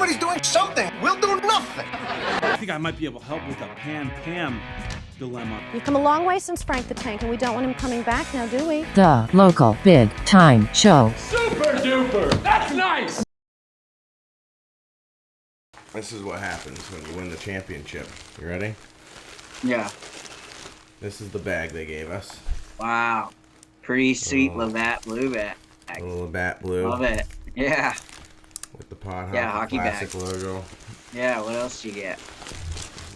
Everybody's doing something. We'll do nothing. I think I might be able to help with the Pan-Pam dilemma. We've come a long way since Frank the Tank, and we don't want him coming back now, do we? The local big time show. Super duper! That's nice! This is what happens when you win the championship. You ready? Yeah. This is the bag they gave us. Wow. Pretty sweet Labatt blue bag. A little Labatt blue. Love it. Yeah. With the Pod Hockey Classic bag. logo. Yeah, what else do you get?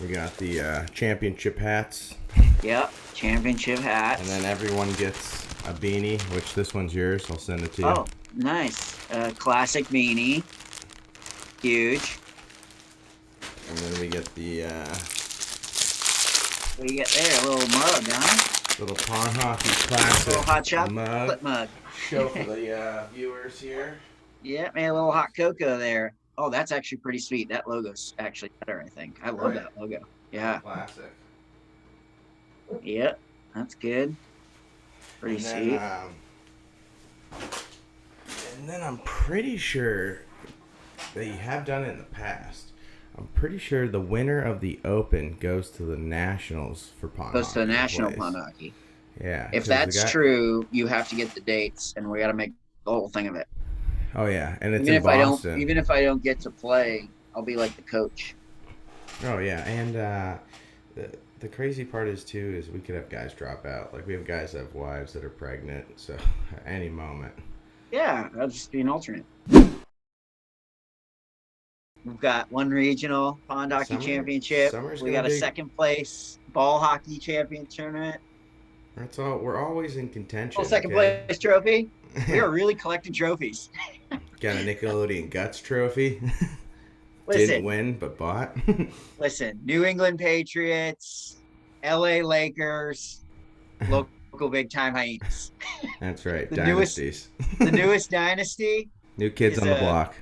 We got the championship hats. Yep, championship hats. And then everyone gets a beanie, which this one's yours. I'll send it to you. Oh, nice. Classic beanie. Huge. And then we get the What do you get there? A little mug, huh? little Pond Hockey Classic Little hot chocolate mug. mug. Show for the viewers here. Yeah, man, a little hot cocoa there. Oh, that's actually pretty sweet. That logo's actually better, I think. I love that logo. Yeah. Classic. Yep, that's good. Pretty And sweet. And then I'm pretty sure they have done it in the past. I'm pretty sure the winner of the Open goes to the Nationals for Pond Goes to the Hockey National plays. Pond Hockey. Yeah. If 'cause that's the guy- true, you have to get the dates, and we got to make the whole thing of it. Oh yeah, and it's Even in if Boston. even if I don't get to play, I'll be like the coach. Oh yeah, and the crazy part is too is we could have guys drop out. Like we have guys that have wives that are pregnant, so at any moment. Yeah, I'll just be an alternate. We've got one regional pond hockey championship. Summer's We gonna got a be- second place ball hockey champion tournament. That's all. We're always in contention. Oh, second okay? place trophy. We are really collecting trophies. Got a Nickelodeon Guts trophy. Listen, Didn't win, but bought. listen. New England Patriots, L.A. Lakers, local big time Hyenas. That's right. The newest- Dynasties. The newest dynasty New kids is on the block.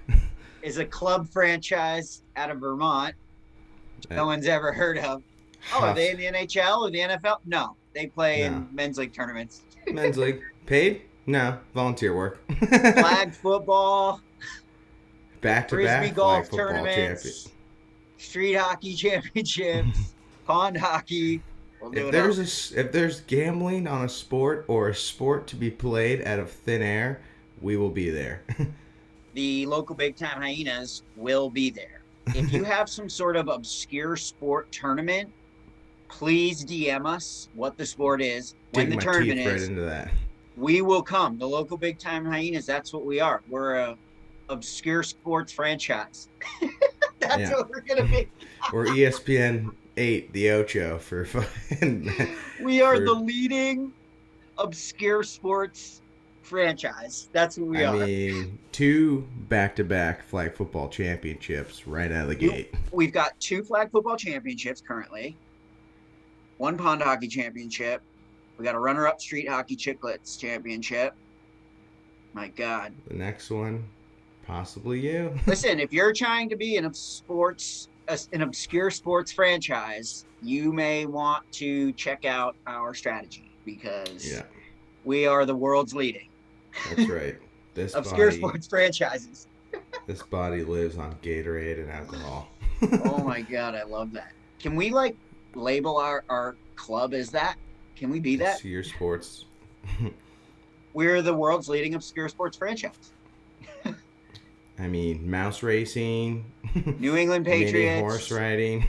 is a club franchise out of Vermont. No one's ever heard of. Oh, are they in the NHL or the NFL? No, they play in men's league tournaments. Men's league. Paid? No. Volunteer work. Flag football, Back to frisbee back golf flag football tournaments, champion. street hockey championships, pond hockey. We'll do it all. If there's gambling on a sport or a sport to be played out of thin air, we will be there. The local big time Hyenas will be there. If you have some sort of obscure sport tournament, please DM us what the sport is, when Dig the my tournament teeth right is. into that. We will come. The local big time Hyenas, that's what we are. We're a obscure sports franchise. That's what we're gonna be. Or ESPN 8, the Ocho for fucking. We are the leading obscure sports franchise. That's who we are. I mean, 2 back-to-back flag football championships right out of the gate. We've got 2 flag football championships currently, 1 pond hockey championship. We got a runner-up street hockey chicklets championship. My God. The next one, possibly you. Listen, if you're trying to be an obscure sports franchise, you may want to check out our strategy because we are the world's leading. That's right. This obscure body, sports franchises. This body lives on Gatorade and alcohol. Oh my God, I love that. Can we label our club as that? Can we be that? Obscure sports. We're the world's leading obscure sports franchise. I mean, mouse racing, New England mini Patriots, horse riding,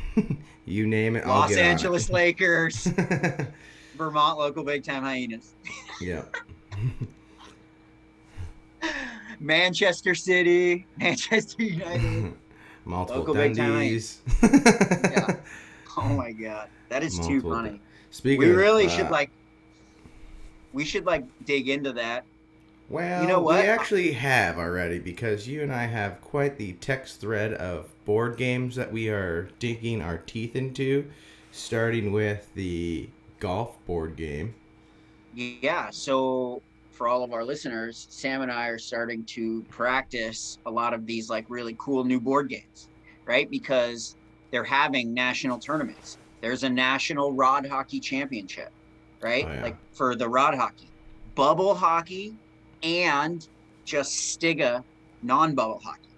you name it. I'll Los get on Angeles it. Lakers, Vermont local big time Hyenas. Yep. Manchester City, Manchester United, Multiple local big time Dundies. Yeah. Oh my God, that is too Multiple funny. Speaking We of, really should dig into that. Well, you know what? we actually have already because you and I have quite the text thread of board games that we are digging our teeth into, starting with the golf board game. Yeah, so for all of our listeners, Sam and I are starting to practice a lot of these really cool new board games, right? Because they're having national tournaments. There's a national rod hockey championship, right? Oh, yeah. For the rod hockey, bubble hockey, and just Stiga non-bubble hockey.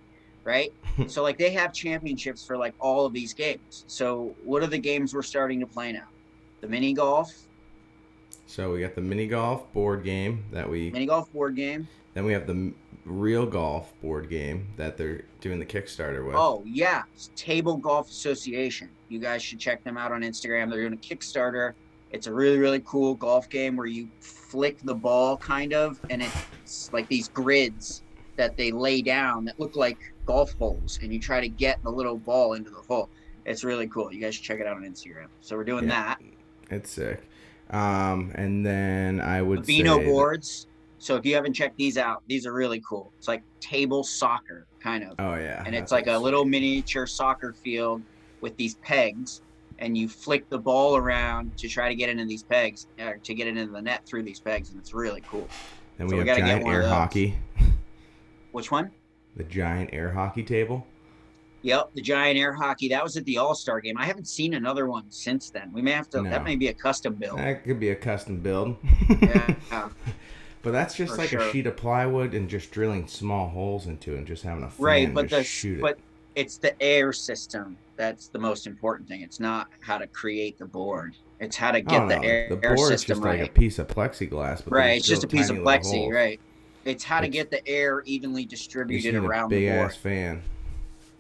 right? So like they have championships for like all of these games. So what are the games we're starting to play now? The mini golf. So we got the mini golf board game Mini golf board game. Then we have the real golf board game that they're doing the Kickstarter with. Oh yeah, it's Table Golf Association. You guys should check them out on Instagram. They're doing a Kickstarter. It's a really, really cool golf game where you flick the ball kind of, and it's like these grids that they lay down that look like golf holes, and you try to get the little ball into the hole. It's really cool. You guys should check it out on Instagram. So we're doing that. It's sick. And then I would say Beano boards. So if you haven't checked these out, these are really cool. It's like table soccer kind of. Oh yeah. And it's like a little miniature soccer field with these pegs, and you flick the ball around to try to get into these pegs, or to get it into the net through these pegs, and it's really cool. And so we have giant air hockey. Which one? The giant air hockey table. Yep, the giant air hockey. That was at the All-Star game. I haven't seen another one since then. We may have to. No. That may be a custom build. That could be a custom build. Yeah. But that's just like a sheet of plywood and just drilling small holes into it and just having a fan right, but just shoot it. But it's the air system that's the most important thing. It's not how to create the board. It's how to get the air system right. The board is just like a piece of plexiglass. But right, it's just a piece of plexi, right. It's how to get the air evenly distributed around the board. Big ass fan.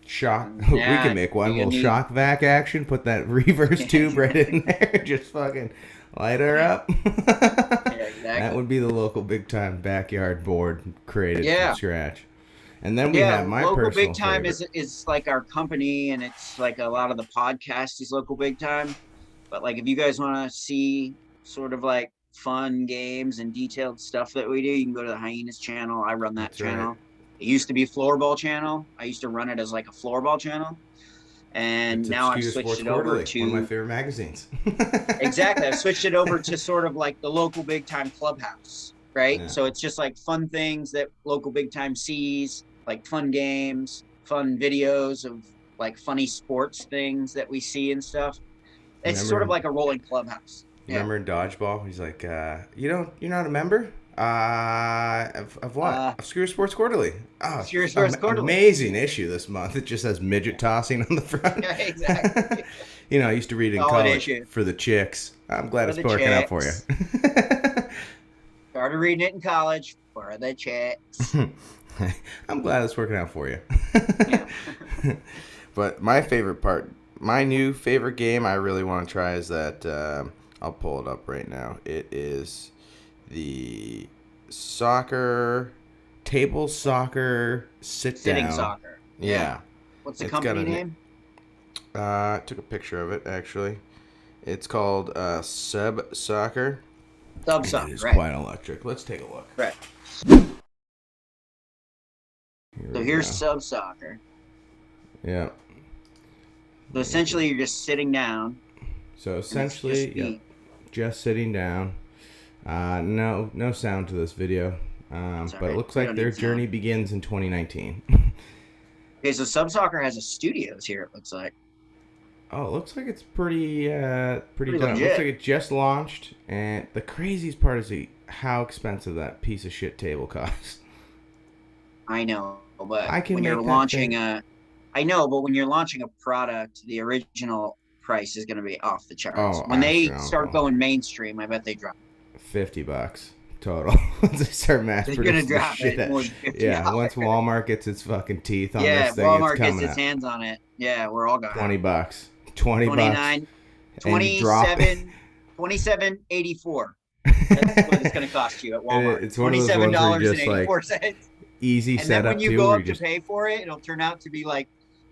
Shock. We can make one little shock vac action. Put that reverse tube right in there. Just fucking light her up. Yeah, exactly. That would be the local big time backyard board created from scratch. And then we have my local personal big time favorite. is like our company, and it's like a lot of the podcast is local big time. But like if you guys want to see sort of like fun games and detailed stuff that we do, you can go to the Hyenas channel. I run that channel. Right. It used to be Floorball channel. I used to run it as like a floorball channel. And now I've switched it over to one of my favorite magazines. Exactly. I've switched it over to sort of like the local big time clubhouse, right? Yeah. So it's just like fun things that local big time sees, like fun games, fun videos of like funny sports things that we see and stuff. It's sort of like a rolling clubhouse. Remember in Dodgeball, he's like, you're not a member? Of what? Of Screw Sports Quarterly. Oh, Screw Sports Quarterly. Amazing issue this month. It just has midget tossing on the front. Yeah, exactly. I used to read it in college for the chicks. I'm glad it's working out for you. Started reading it in college for the chicks. I'm glad it's working out for you. But my favorite part, my new favorite game I really want to try is that, I'll pull it up right now. It is the table soccer sitting down. Soccer. Yeah. What's the company name? I took a picture of it actually. It's called Sub Soccer. Sub Soccer. It is quite electric. Let's take a look. Right. So here's Sub Soccer. Yeah. So essentially, you're just sitting down. So essentially, just sitting down. No sound to this video, but it looks like their journey begins in 2019. Okay, so Sub Soccer has a studios here. It looks like. Oh, it looks like it's pretty done. Legit. It looks like it just launched, and the craziest part is how expensive that piece of shit table costs. I know, but when you're launching I know, but when you're launching a product, the original price is going to be off the charts. Oh, when they start going mainstream, I bet they drop $50 total. Once they start mass producing drop shit. It more than $50. Yeah, once Walmart gets its fucking teeth on this thing, Walmart it's coming gets its hands on it. Yeah, we're all going. $20. $29. 27.84. That's what it's going to cost you at Walmart. It's one of those ones where you're just like easy setup. And then when you go up to pay for it, it'll turn out to be like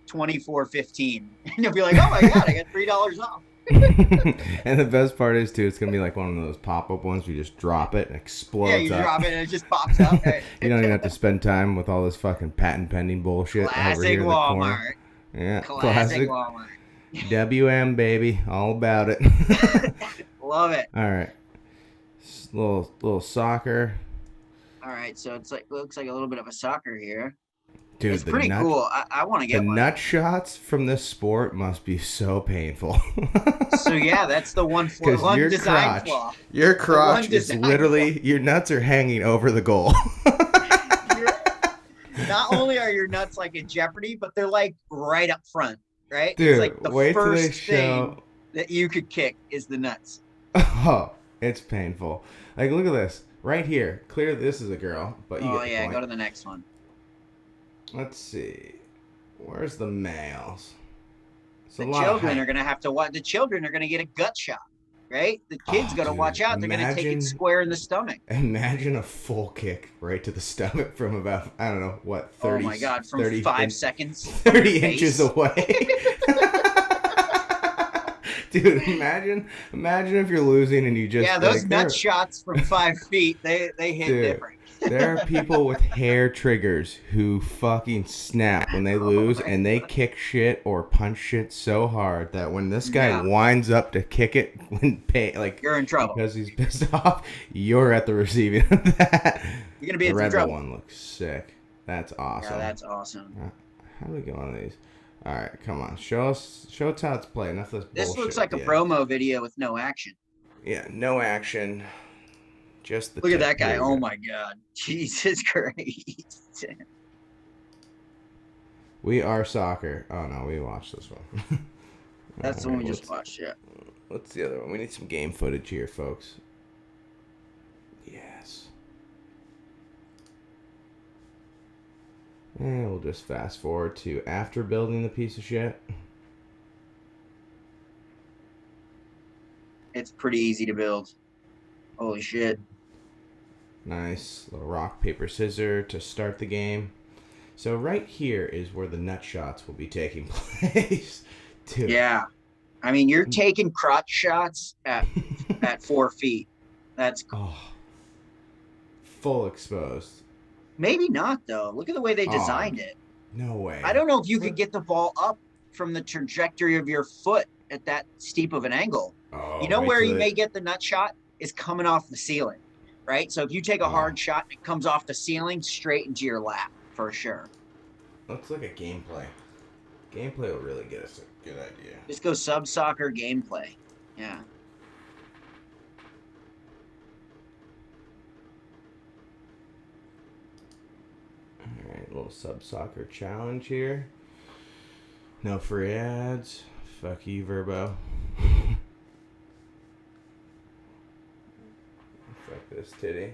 $24.15, and you'll be like, "Oh my god, I got $3 off." And the best part is too, it's gonna be like one of those pop-up ones where you just drop it and it explodes. Yeah, you drop it and it just pops up. Right? You don't even have to spend time with all this fucking patent pending bullshit over here in the corner. Yeah, classic Walmart. WM baby, all about it. Love it. All right, little soccer. All right, so it's like looks like a little bit of a soccer here. Dude, it's pretty cool. I want to get one. The nut shots from this sport must be so painful. So yeah, that's the one design flaw. Your crotch is literally your nuts are hanging over the goal. not only are your nuts like in jeopardy, but they're like right up front, right? Dude, it's like the wait till they first thing show. that you could kick is the nuts. Oh, it's painful. Like, look at this right here. Clear, this is a girl, but you Oh get the yeah, point. go to the next one. Let's see. Where's the males? It's a The lot of children height. are gonna have to watch. The children are gonna get a gut shot, right? The kids Oh, gotta dude, watch out. They're gonna take it imagine- square in the stomach. Imagine a full kick right to the stomach from about, I don't know, what, 30, Oh my god, from 30 5 in- seconds. from 30 your inches face. away. Dude, imagine if you're losing and you just Yeah, those like, nut shots from 5 feet, they hit Dude, different. there are people with hair triggers who fucking snap when they lose, and they kick shit or punch shit so hard that when this guy Yeah. winds up to kick it, like You're in trouble. because he's pissed off, you're at the receiving of that. You're gonna be The in Red some Bull trouble. one looks sick. That's awesome. Yeah, that's awesome. How do we go on these? All right, come on, show us how it's played. Enough of this This bullshit looks like a at the end. promo video with no action. Yeah, no action. Just the Look at tip. that guy. Here we Oh go. my god. Jesus Christ. We are soccer. Oh no, we watched this one. That's the one we Alright, just watched, yeah. What's the other one? We need some game footage here, folks. Yes. And we'll just fast forward to after building the piece of shit. It's pretty easy to build. Holy shit. Nice little rock, paper, scissors to start the game. So right here is where the nut shots will be taking place. Dude. Yeah. I mean, you're taking crotch shots at 4 feet. That's Oh. Full exposed. maybe not though. Look at the way they designed it. No way. I don't know if you could get the ball up from the trajectory of your foot at that steep of an angle. Oh, You know wait where till you they- may get the nut shot is coming off the ceiling, right? So if you take a hard shot and it comes off the ceiling straight into your lap, for sure. Looks like a gameplay. Gameplay will really get us a good idea. Just go sub soccer gameplay. Yeah. Alright, little sub soccer challenge here. No free ads. Fuck you, Verbo. Fuck this titty.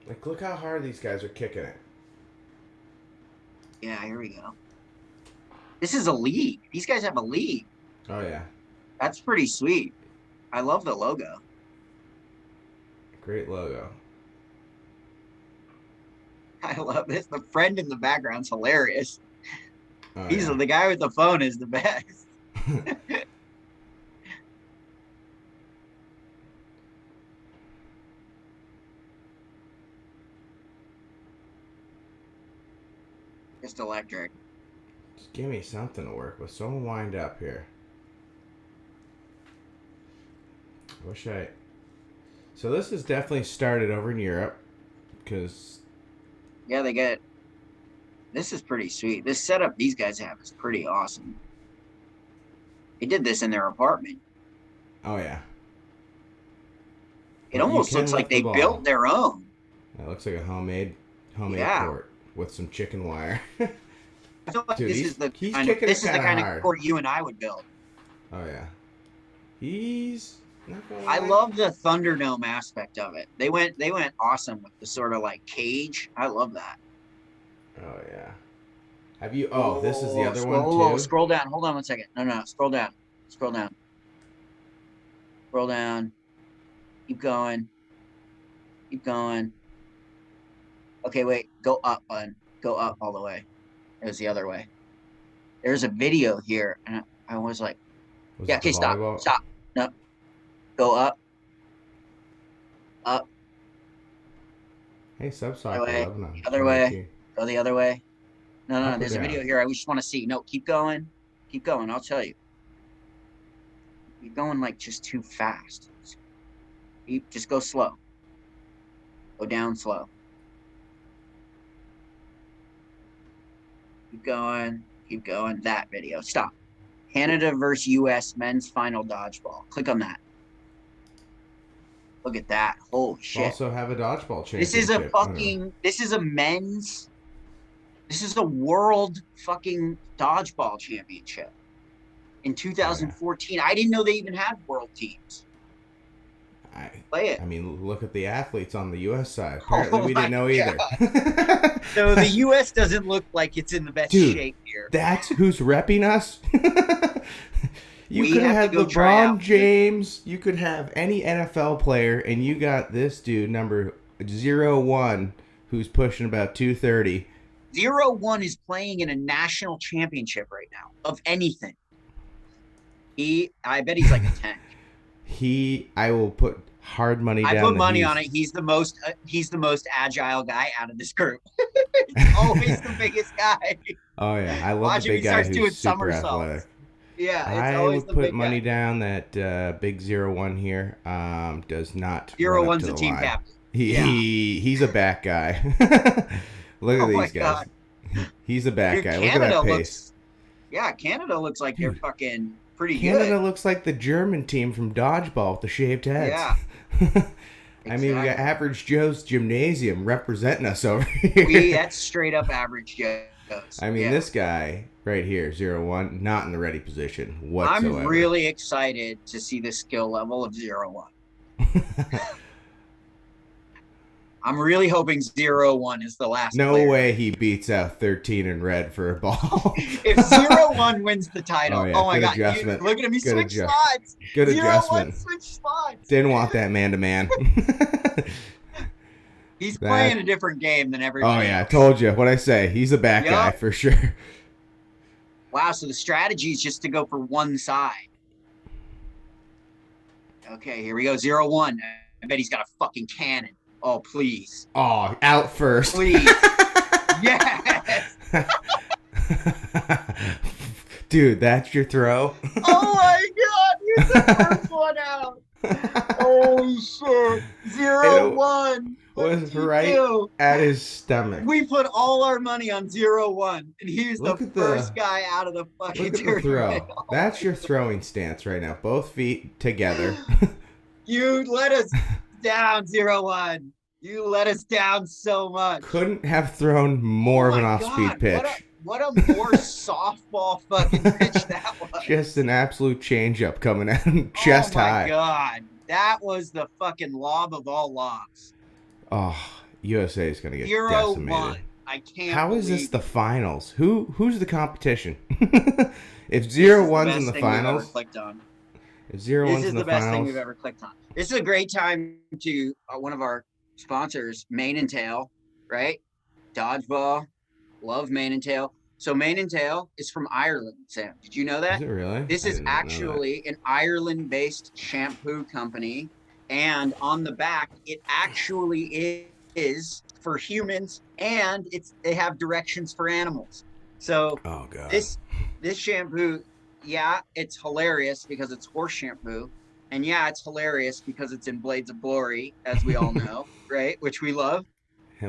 Like, look how hard these guys are kicking it. Yeah, here we go. This is a league. These guys have a league. Oh, yeah. That's pretty sweet. I love the logo. Great logo. I love this. The friend in the background's hilarious. Oh, He's yeah. the guy with the phone is the best. Just electric. Just give me something to work with. Someone wind up here. I wish I... So this is definitely started over in Europe. Because... Yeah, they get. This is pretty sweet. This setup these guys have is pretty awesome. They did this in their apartment. Oh, yeah. It But you almost can looks like lift the they ball. built their own. That looks like a homemade Yeah. court with some chicken wire. I feel like Dude, this he's- is the he's kind of, kicking this it is the kinda kind hard. of court you and I would build. Oh, yeah. He's... Not gonna I lie. love the Thunderdome aspect of it. They went awesome with the sort of like cage. I love that. Oh, yeah. Have you... Oh, this is the other one, Scroll- too? Scroll down. Hold on one second. No. Scroll down. Scroll down. Scroll down. Keep going. Keep going. Okay, wait. Go up, bud. Go up all the way. It was the other way. There's a video here, and I was like, Was yeah, it the okay, stop. volleyball? Stop. No. Go up. Up. Hey, sub-soccer. Other way. loving it. Other way. Go the other way. No, Up or there's a down? video here. I just want to see. No, keep going. Keep going. I'll tell you. You're going like just too fast. Just go slow. Go down slow. Keep going. Keep going. That video. Stop. Canada versus U.S. men's final dodgeball. Click on that. Look at that. Holy shit. Also have a dodgeball championship. This is a world fucking dodgeball championship in 2014. I didn't know they even had world teams. Play it. I mean, look at the athletes on the U.S. side. Apparently, we didn't know God. either. So the U.S. doesn't look like it's in the best shape here. That's who's repping us. You We could have have to go try LeBron out. James. You could have any NFL player, and you got this dude, number 01, who's pushing about 230. 0-1 is playing in a national championship right now of anything. I bet he's like a 10. I will put hard money down. I put money on it. He's the most agile guy out of this group. It's always the biggest guy. Oh yeah, I love Watch the him, big he guy starts doing who's super somersaults. athletic. Yeah, it's I always would the put big money guy. down that big 01 here does not. 0-1's run a up to team line. captain. He's a back guy. Look at Oh my these guys. God. He's a back Dude, guy. Look at that pace. Canada looks like they're fucking pretty Canada good. looks like the German team from dodgeball with the shaved heads. Yeah. I mean, we got Exactly. Average Joe's Gymnasium representing us over here. That's straight up average Joes. I mean, Yeah. this guy right here, 01, not in the ready position whatsoever. I'm really excited to see the skill level of 0-1. I'm really hoping 0-1 is the last. No player. way he beats out 13 in red for a ball. If 0-1 wins the title, Oh, yeah, my good God. adjustment. Look at him. He Good switched adjustment. spots. Good 0-1 adjustment. switched spots. Didn't want that man-to-man. He's That- playing a different game than Oh, everybody yeah, I else. told you. What'd I say? He's a back Yup. guy for sure. Wow, so the strategy is just to go for one side. Okay, here we go. 0-1. I bet he's got a fucking cannon. Oh, please. Oh, out first. Please. Yes. Dude, that's your throw? Oh my God. He's the first one out. Holy shit. 0-1. What Was did you right do? at his stomach. We put all our money on 0-1, and he's Look the at the- first guy out of the fucking Look at the throw. tournament. That's your throwing stance right now. Both feet together. You let us down, 0-1. You let us down so much. Couldn't have thrown more Oh of an my off-speed God, pitch. What a more softball fucking pitch that was. Just an absolute changeup coming at him chest Oh my high. God. That was the fucking lob of all lobs. Oh, USA is gonna get 0-1. decimated. I can't How is this believe the finals? Who's the competition? If this 0-1's is in the the best thing we've ever finals, clicked on. if 0-1's This is in the the best thing finals, we've ever clicked on. This is a great time to one of our sponsors, Mane and Tail, right? Dodgeball, love Mane and Tail. So Mane and Tail is from Ireland, Sam. Did you know that? is it really? This I is did not know that. actually an Ireland-based shampoo company, and on the back, it actually is for humans, and they have directions for animals. So Oh god. this shampoo, yeah, it's hilarious because it's horse shampoo, and yeah, it's hilarious because it's in Blades of Glory, as we all know, right? Which we love.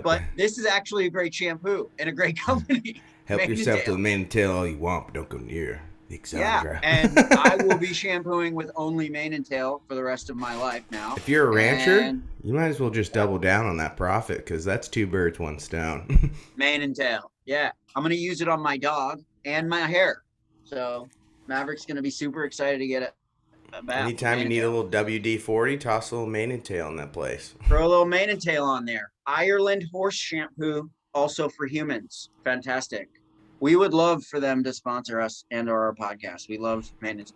But this is actually a great shampoo and a great company. help Mane and yourself to Tail. the Mane and Tail all you want, but don't go near the Exandra. Yeah, and I will be shampooing with only Mane and Tail for the rest of my life now. If you're a rancher, And you might as well just double down on that profit because that's 2 birds, 1 stone. Mane and Tail, yeah. I'm going to use it on my dog and my hair. So Maverick's going to be super excited to get it. Anytime you need a little WD-40, toss a little Mane and Tail in that place. Throw a little Mane and Tail on there. Ireland horse shampoo, also for humans. Fantastic. We would love for them to sponsor us and or our podcast. We love Mane and Tail.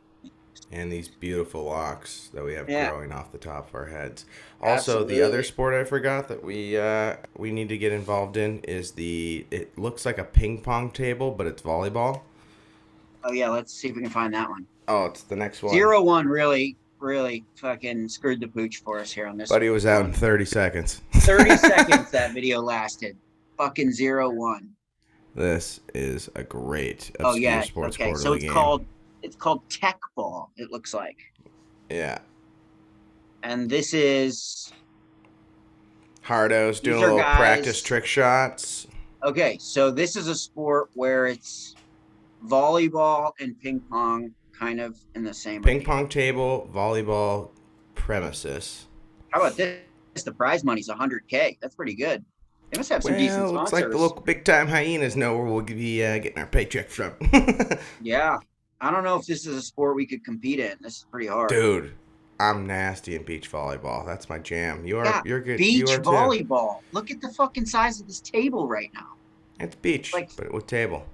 And these beautiful locks that we have Yeah. growing off the top of our heads. Also, the other Absolutely. sport I forgot that we need to get involved in is it looks like a ping pong table, but it's volleyball. Oh, yeah, let's see if we can find that one. Oh, it's the next one. 0-1 really fucking screwed the pooch for us here on this. Buddy was out in 30 seconds. 30 seconds that video lasted. Fucking 0-1. This is a great Oh obscure yeah. sports Okay, quarterly so it's game. called Tech Ball, it looks like. Yeah. And this is Hardos doing a These are little guys- practice trick shots. okay, so this is a sport where it's volleyball and ping pong kind of in the same Ping arena. pong table, volleyball premises. How about this? The prize money's 100K. That's pretty good. They must have some decent Well, looks sponsors. like the local big time hyenas know where we'll be getting our paycheck from. Yeah. I don't know if this is a sport we could compete in. This is pretty hard. Dude, I'm nasty in beach volleyball. That's my jam. Yeah, You're good. beach You are too. volleyball. Look at the fucking size of this table right now. It's beach, Like, but with table.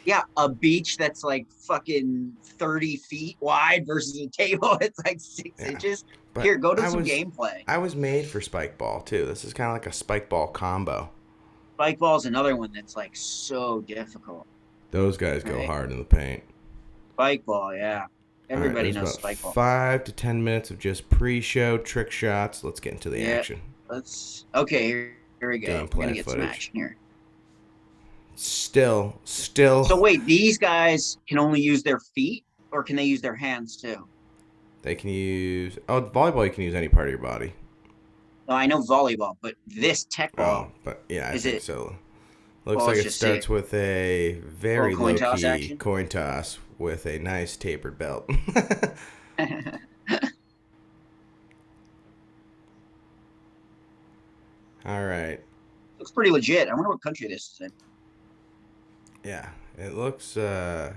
yeah, a beach that's like fucking 30 feet wide versus a table it's like 6 inches. But Here, go to some gameplay. I was made for spike ball too. This is kind of like a spike ball combo. Spike ball's another one that's like so difficult. Those guys go Right. hard in the paint. Spike ball, yeah. Everybody All right, knows there's about spike ball. 5 to 10 minutes of just pre-show trick shots. Let's get into the action. Okay, here we go. Gameplay We're gonna get some footage. action here. Still. So wait, these guys can only use their feet, or can they use their hands too? They can use volleyball. You can use any part of your body. No, I know volleyball, but this tech ball. But yeah, I Is think it- so. Looks Well, like let's it just starts see. with a very Little coin toss low-key action? coin toss with a nice tapered belt. All right. Looks pretty legit. I wonder what country this is in. Yeah, it looks the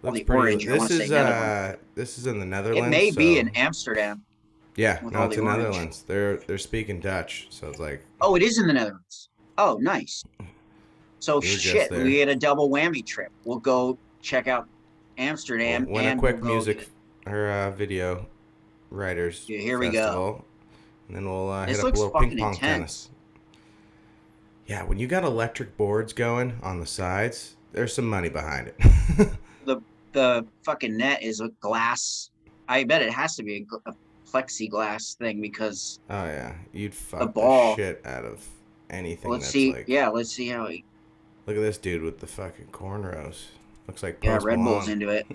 pretty. orange, I wanna say This is in the Netherlands. It may be so- in Amsterdam. Yeah, with no, all it's the in orange. Netherlands. They're speaking Dutch, so it's like Oh, it is in the Netherlands. Oh, nice. So You're just shit, there. we had a double whammy trip. We'll go check out Amsterdam win a and quick we'll go music or video writers. Yeah, here we go. festival, and then we'll This hit up a looks little ping fucking pong intense. tennis. Yeah, when you got electric boards going on the sides, there's some money behind it. The fucking net is a glass. I bet it has to be a plexiglass thing because Oh yeah, you'd fuck the ball. shit out of anything. let's that's see. like. Yeah, let's see how he. Look at this dude with the fucking cornrows. Looks like Yeah, Post Red Bull's Malone. into it.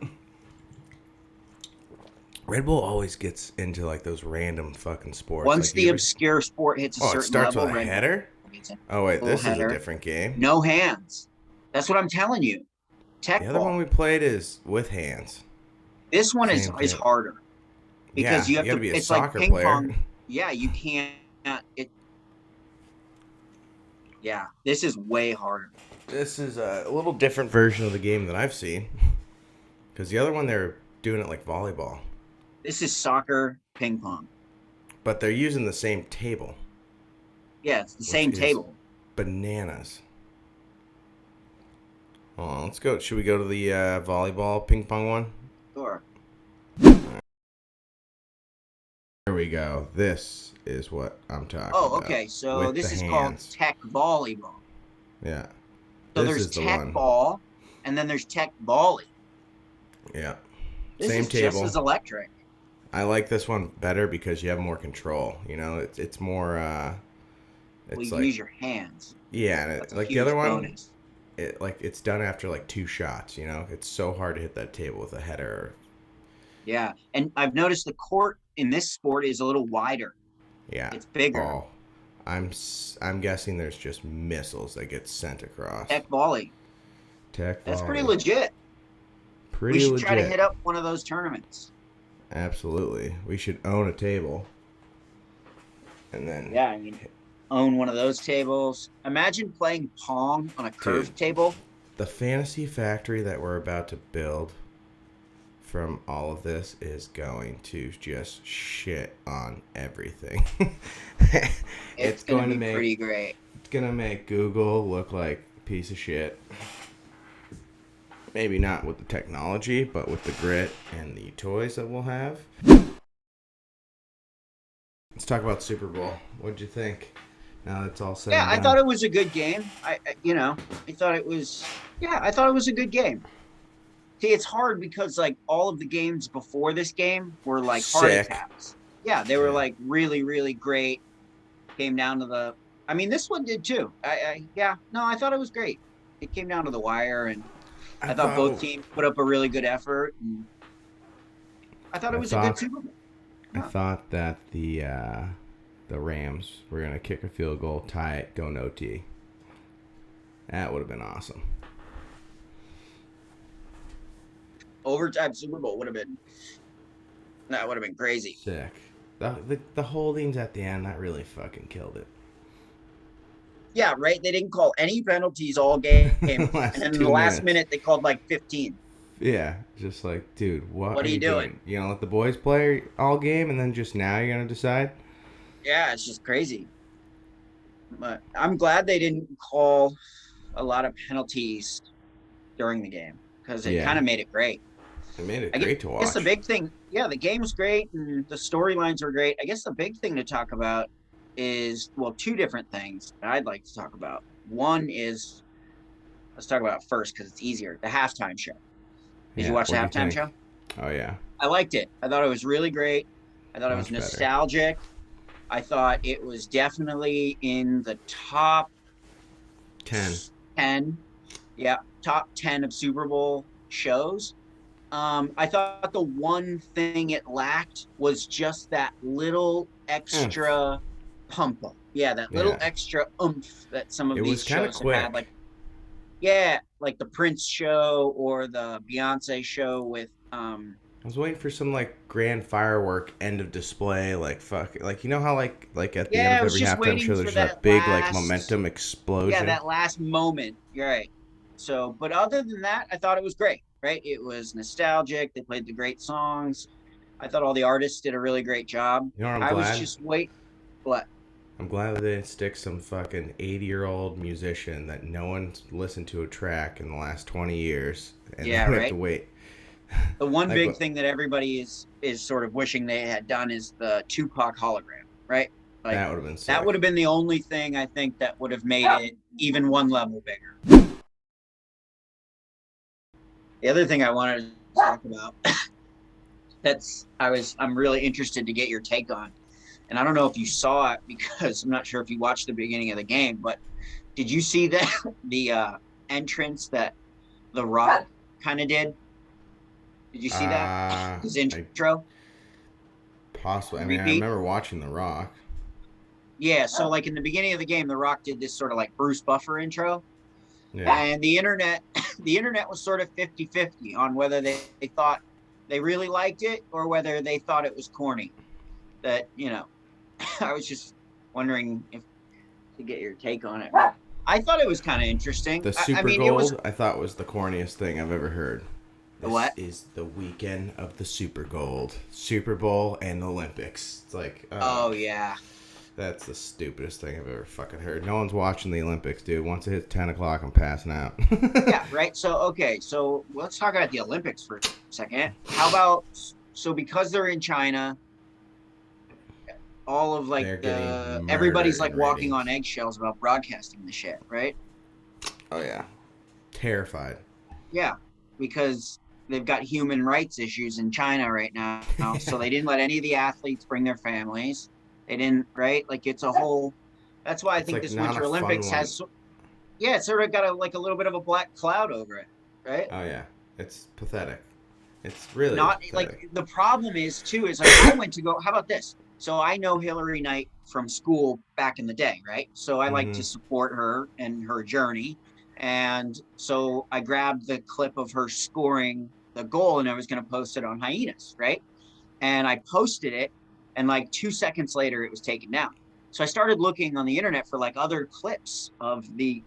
Red Bull always gets into like those random fucking sports. Once like, the you ever- obscure sport hits a Oh, certain it starts level, with a Red Bull header. gets in. Oh wait, Full this header. is a different game. No hands. That's what I'm telling you. Tech The other ball. one we played is with hands. This one is Same is thing. harder because Yeah, you have you gotta to. be a It's like soccer ping player. pong. Yeah, you can't. It. Yeah, this is way harder. This is a little different version of the game that I've seen. Because the other one they're doing it like volleyball, This is soccer ping pong. but they're using the same table. Yeah, it's the same is- table. Bananas. Hold on, let's go. Should we go to the volleyball ping pong one? Sure. There we go. This is what I'm talking Oh, about. okay. So with this the is hands. called tech volleyball. Yeah. So This there's is the tech one. ball, and then there's tech volley. Yeah. This Same is table. just as electric. I like this one better because you have more control. You know, it's more. Well, It's you can like use your hands. yeah, and That's a like the huge other one, bonus. it's done after like 2 shots. You know, it's so hard to hit that table with a header. Yeah, and I've noticed the court in this sport is a little wider. Yeah. It's bigger. Oh, I'm guessing there's just missiles that get sent across. Tech volley. Tech That's pretty volley. legit. Pretty We should legit. try to hit up one of those tournaments. Absolutely. We should own a table. And then Yeah, I mean, own one of those tables. Imagine playing Pong on a curved table. the fantasy factory that we're about to build from all of this is going to just shit on everything. It's gonna be make pretty great. it's gonna make Google look like a piece of shit. Maybe not with the technology, but with the grit and the toys that we'll have. Let's talk about Super Bowl. What'd you think? Now that's all said. Yeah, and I done. thought it was a good game. I thought it was. Yeah, I thought it was a good game. See, it's hard because like all of the games before this game were like heart Sick. attacks. Yeah, they were Yeah. like really, really great. Came down to the. I mean, this one did too. I thought it was great. It came down to the wire, and I thought both teams put up a really good effort. And I thought it was a good Super Bowl. I thought that the Rams were gonna kick a field goal, tie it, go no OT. That would have been awesome. Overtime Super Bowl would have been. That would have been crazy. Sick. The holdings at the end, that really fucking killed it. Yeah, right. They didn't call any penalties all game, and Last in 2 the last minutes. minute they called like 15. Yeah, just like, dude, what What are are you you doing? doing? You gonna let the boys play all game, and then just now you're gonna decide? Yeah, it's just crazy. But I'm glad they didn't call a lot of penalties during the game because it kind Yeah, of made it great. it made it I great to guess the watch. big thing, yeah, the game was great and the storylines were great. I guess the big thing to talk about is, well, two different things that I'd like to talk about. One is, let's talk about it first because it's easier, the halftime show. Did you Yeah, watch the what do you halftime think? show? Oh yeah, I liked it. I thought it was really great. I thought it was much better. nostalgic. I thought it was definitely in the top 10. 10. Yeah, top 10 of Super Bowl shows. I thought the one thing it lacked was just that little Oomph. extra pump up. Yeah, that little Yeah, extra oomph that some it of was these kind of shows have had. quick. Like, yeah, like the Prince show or the Beyonce show with I was waiting for some like grand firework end of display, like fuck, like you know how like at the end yeah, I of was every just halftime waiting show, for there's that that big like last, momentum yeah, explosion. that last moment. You're right. So, but other than that, I thought it was great, right? It was nostalgic. They played the great songs. I thought all the artists did a really great job. You know what I'm I was glad? just wait, what? I'm glad that they didn't stick some fucking 80-year-old musician that no one's listened to a track in the last 20 years, and Yeah, then we have to right. wait. The one Like big what? thing that everybody is sort of wishing they had done is the Tupac hologram, right? Like That would have been that would sick. have been the only thing I think that would have made it even one level bigger. The other thing I wanted to talk about I'm really interested to get your take on. And I don't know if you saw it because I'm not sure if you watched the beginning of the game, but did you see that the entrance that The Rock kind of did? Did you see that? His I intro? possibly. I mean, I Repeat. remember watching The Rock. Yeah, so like in the beginning of the game, The Rock did this sort of like Bruce Buffer intro. Yeah. And the internet the internet was sort of 50-50 on whether they thought they really liked it or whether they thought it was corny. That, I was just wondering if to get your take on it. I thought it was kind of interesting. The I Super mean, it was Gold, I thought was the corniest thing I've ever heard. the This what? is the weekend of the Super Gold, Super Bowl, and the Olympics. It's like, Oh yeah. that's the stupidest thing I've ever fucking heard. No one's watching the Olympics, dude. Once it hits 10 o'clock, I'm passing out. Yeah, right. So okay, so let's talk about the Olympics for a second. How about, so because they're in China, all of like They're getting everybody's murdered like in walking ratings. on eggshells about broadcasting the shit, right? Oh, yeah. Terrified. Yeah, because they've got human rights issues in China right now. So they didn't let any of the athletes bring their families. They didn't, right? Like it's a whole. That's why I It's think like this not Winter a fun Olympics one. has, yeah, it's sort of got a little bit of a black cloud over it, right? Oh, yeah. It's pathetic. It's really Not pathetic. like the problem is too is like I went to go. How about this? So I know Hillary Knight from school back in the day, right? So I like to support her and her journey. And so I grabbed the clip of her scoring the goal and I was going to post it on Hyenas, right? And I posted it, and like 2 seconds later, it was taken down. So I started looking on the internet for like other clips of the,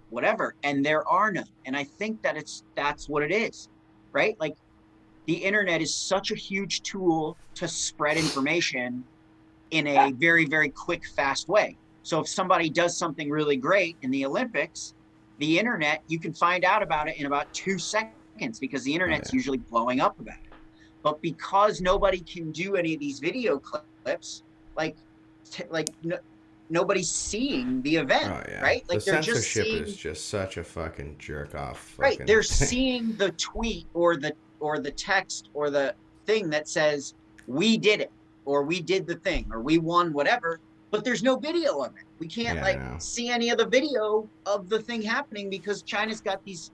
whatever, and there are none. And I think that that's what it is, right? Like the internet is such a huge tool to spread information in a very, very quick, fast way. So if somebody does something really great in the Olympics, the internet, you can find out about it in about 2 seconds because the internet's usually blowing up about it. But because nobody can do any of these video clips, nobody's seeing the event, right? Like the they're just censorship seeing, is just such a fucking jerk off. right? They're seeing the tweet or the text or the thing that says we did it or we did the thing or we won whatever, but there's no video of it. We can't see any of the video of the thing happening because China's got these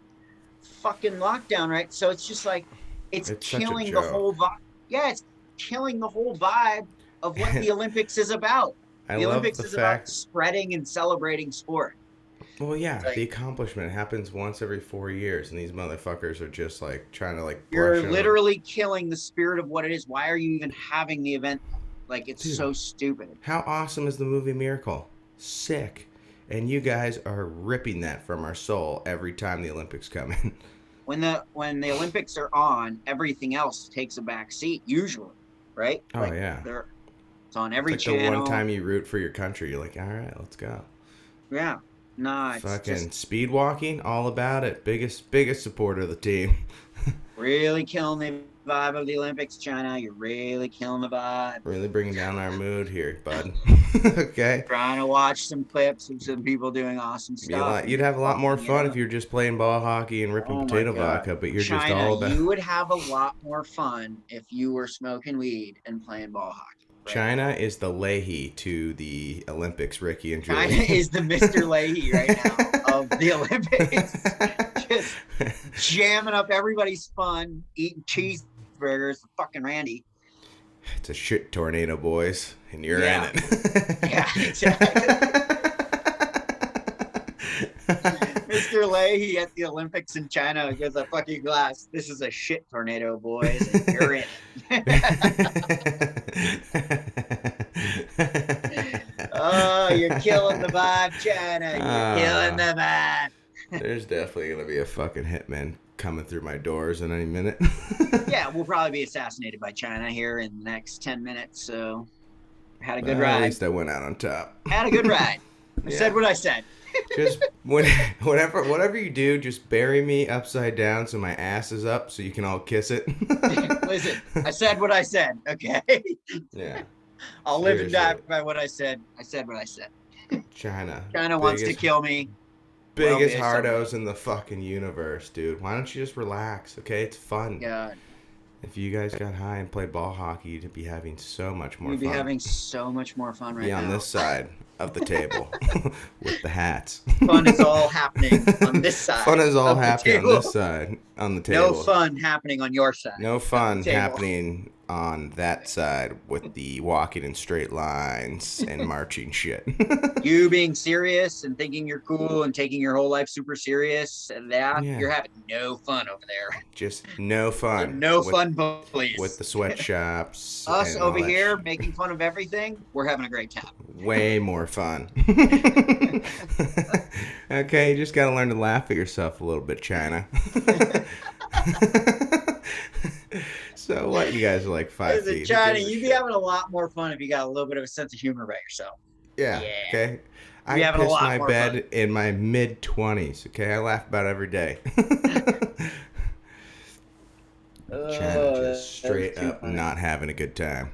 fucking lockdown, right? So it's just like it's killing the whole vibe. Yeah, it's killing the whole vibe of what the Olympics is about. The Olympics is about spreading and celebrating sport. Well, yeah, the accomplishment happens once every 4 years, and these motherfuckers are just like trying to like. You're literally killing the spirit of what it is. Why are you even having the event? Like, it's Dude. so stupid. How awesome is the movie Miracle? Sick. And you guys are ripping that from our soul every time the Olympics come in. When the Olympics are on, everything else takes a back seat usually, right? Oh, Like, yeah. It's on every It's like channel. the one time you root for your country, you're like, all right, let's go. Yeah. Nah, it's Fucking just speed walking, all about it. Biggest supporter of the team. really killing the vibe of the Olympics, China. You're really killing the vibe. Really bringing down our mood here, bud. Okay. Trying to watch some clips of some people doing awesome stuff. You'd have a lot more fun Yeah. if you were just playing ball hockey and ripping Oh my potato God. vodka, but you're China, just all about... you would have a lot more fun if you were smoking weed and playing ball hockey. Right? China is the Leahy to the Olympics, Ricky and Julie. China is the Mr. Leahy right now of the Olympics. Just jamming up everybody's fun, eating cheeseburgers, fucking Randy. It's a shit tornado, boys, and you're Yeah. in it. Yeah, exactly. Mr. Leahy at the Olympics in China gives a fucking glass. This is a shit tornado, boys, and you're in it. Oh, you're killing the vibe, China. You're killing the vibe. There's definitely going to be a fucking hitman coming through my doors in any minute. Yeah, we'll probably be assassinated by China here in the next 10 minutes, so had a good At ride. least I went out on top. Had a good ride. I Yeah. said what I said. Just whatever you do, just bury me upside down so my ass is up so you can all kiss it. Listen, I said what I said, okay? Yeah. I'll live and die Seriously. by what I said. I said what I said. China. China wants to kill me. Biggest Well, hardos in the fucking universe, dude. Why don't you just relax, okay? It's fun. God, If you guys got high and played ball hockey, you'd be having so much more we'd fun. be having so much more fun right Be now. on this side of the table with the hats. Fun is all happening on this side. Fun is all of the happening on table. this side on the table. No fun happening on your side. No fun table. happening on that side with the walking in straight lines and marching shit. You being serious and thinking you're cool and taking your whole life super serious, and that Yeah. you're having no fun over there. Just no fun. No with, fun bullies. with the sweatshops. Us and all over that here shit. making fun of everything. We're having a great time. Way more fun. Okay, you just gotta learn to laugh at yourself a little bit, China. So what? You guys are like 5 Listen, feet. China, Who gives a you'd be shit? having a lot more fun if you got a little bit of a sense of humor about yourself. Yeah. Yeah. Okay. I having a pissed lot my more bed fun. in my mid-20s. Okay, I laugh about every day. China just straight up not having a good time.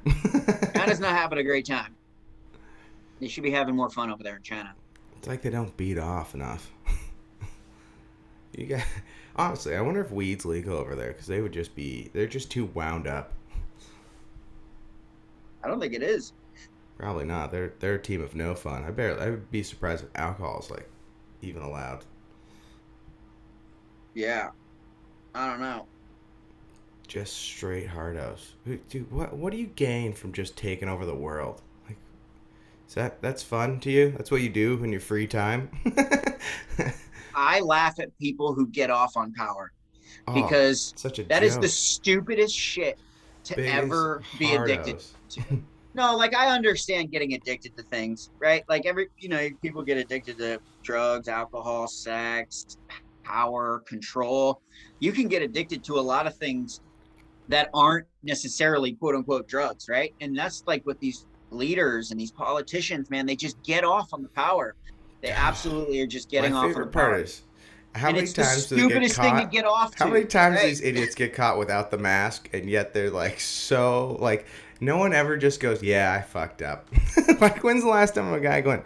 China's not having a great time. They should be having more fun over there in China. It's like they don't beat off enough. You got honestly, I wonder if weed's legal over there because they're just too wound up. I don't think it is. Probably not. They're a team of no fun. I would be surprised if alcohol's like even allowed. Yeah. I don't know. Just straight hardos. Dude, what do you gain from just taking over the world? Like, that's fun to you? That's what you do in your free time? I laugh at people who get off on power Oh, because such a that is joke. the stupidest shit to Biggest ever be addicted hardos. to. No, like I understand getting addicted to things, right? Like people get addicted to drugs, alcohol, sex, power, control. You can get addicted to a lot of things that aren't necessarily quote unquote drugs, right? And that's like with these leaders and these politicians, man, they just get off on the power. They absolutely are just getting My off on favorite the power. part is how And many it's the times do they get stupidest thing to caught? get off to. How many times right? these idiots get caught without the mask, and yet they're like so like no one ever just goes, "Yeah, I fucked up." Like when's the last time a guy going,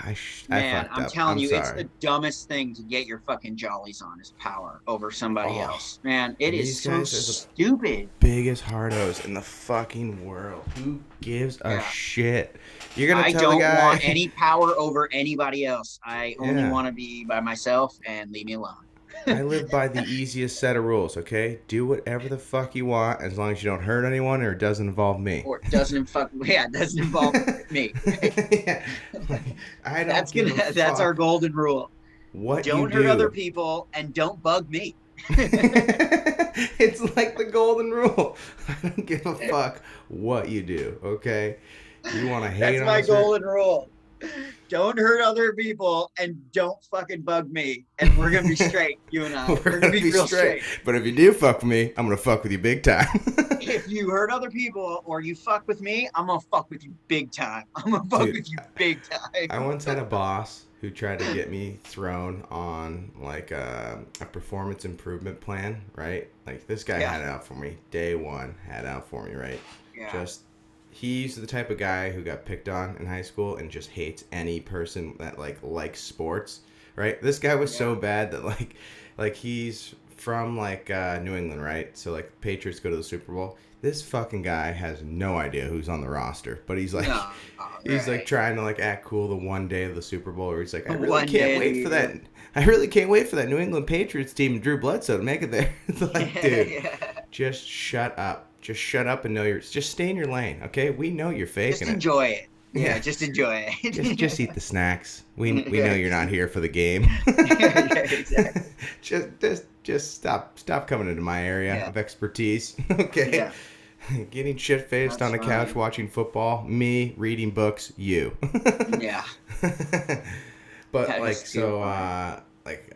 I Man, fucked I'm up. telling you, sorry. it's the dumbest thing to get your fucking jollies on is power over somebody Oh. else. Man, it is These so guys are the stupid. biggest hardos in the fucking world. Who gives a Yeah. shit? You're gonna I tell don't the guy want any power over anybody else. I only Yeah. want to be by myself and leave me alone. I live by the easiest set of rules, okay? Do whatever the fuck you want as long as you don't hurt anyone or it doesn't involve me. Or it doesn't involve me. Yeah. Like, I don't give a That's fuck our golden rule. what Don't you hurt do. other people and don't bug me. It's like the golden rule. I don't give a fuck what you do, okay? You want to hate That's on my us? golden rule. Don't hurt other people and don't fucking bug me. And we're going to be straight, you and I. We're We're gonna be real straight. But if you do fuck with me, I'm gonna fuck with you big time. If you hurt other people or you fuck with me, I'm going to fuck with you big time. I'm going to fuck Dude, with you big time. I once had a boss who tried to get me thrown on like a performance improvement plan, right? Like this guy had it out for me. Day one, had it out for me, right? Yeah. He's the type of guy who got picked on in high school and just hates any person that likes sports, right? This guy was so bad that like he's from New England, right? So like Patriots go to the Super Bowl. This fucking guy has no idea who's on the roster, but he's like he's like trying to like act cool the one day of the Super Bowl where he's like, I really can't wait for that. I really can't wait for that New England Patriots team and Drew Bledsoe to make it there. It's like, dude, just shut up. Just shut up and just stay in your lane, okay? We know you're faking it. Just enjoy it. Yeah, just enjoy it. just eat the snacks. We know you're not here for the game. Exactly. just stop coming into my area of expertise, okay? Yeah. Getting shit-faced on the couch watching football, me reading books, you. Yeah. But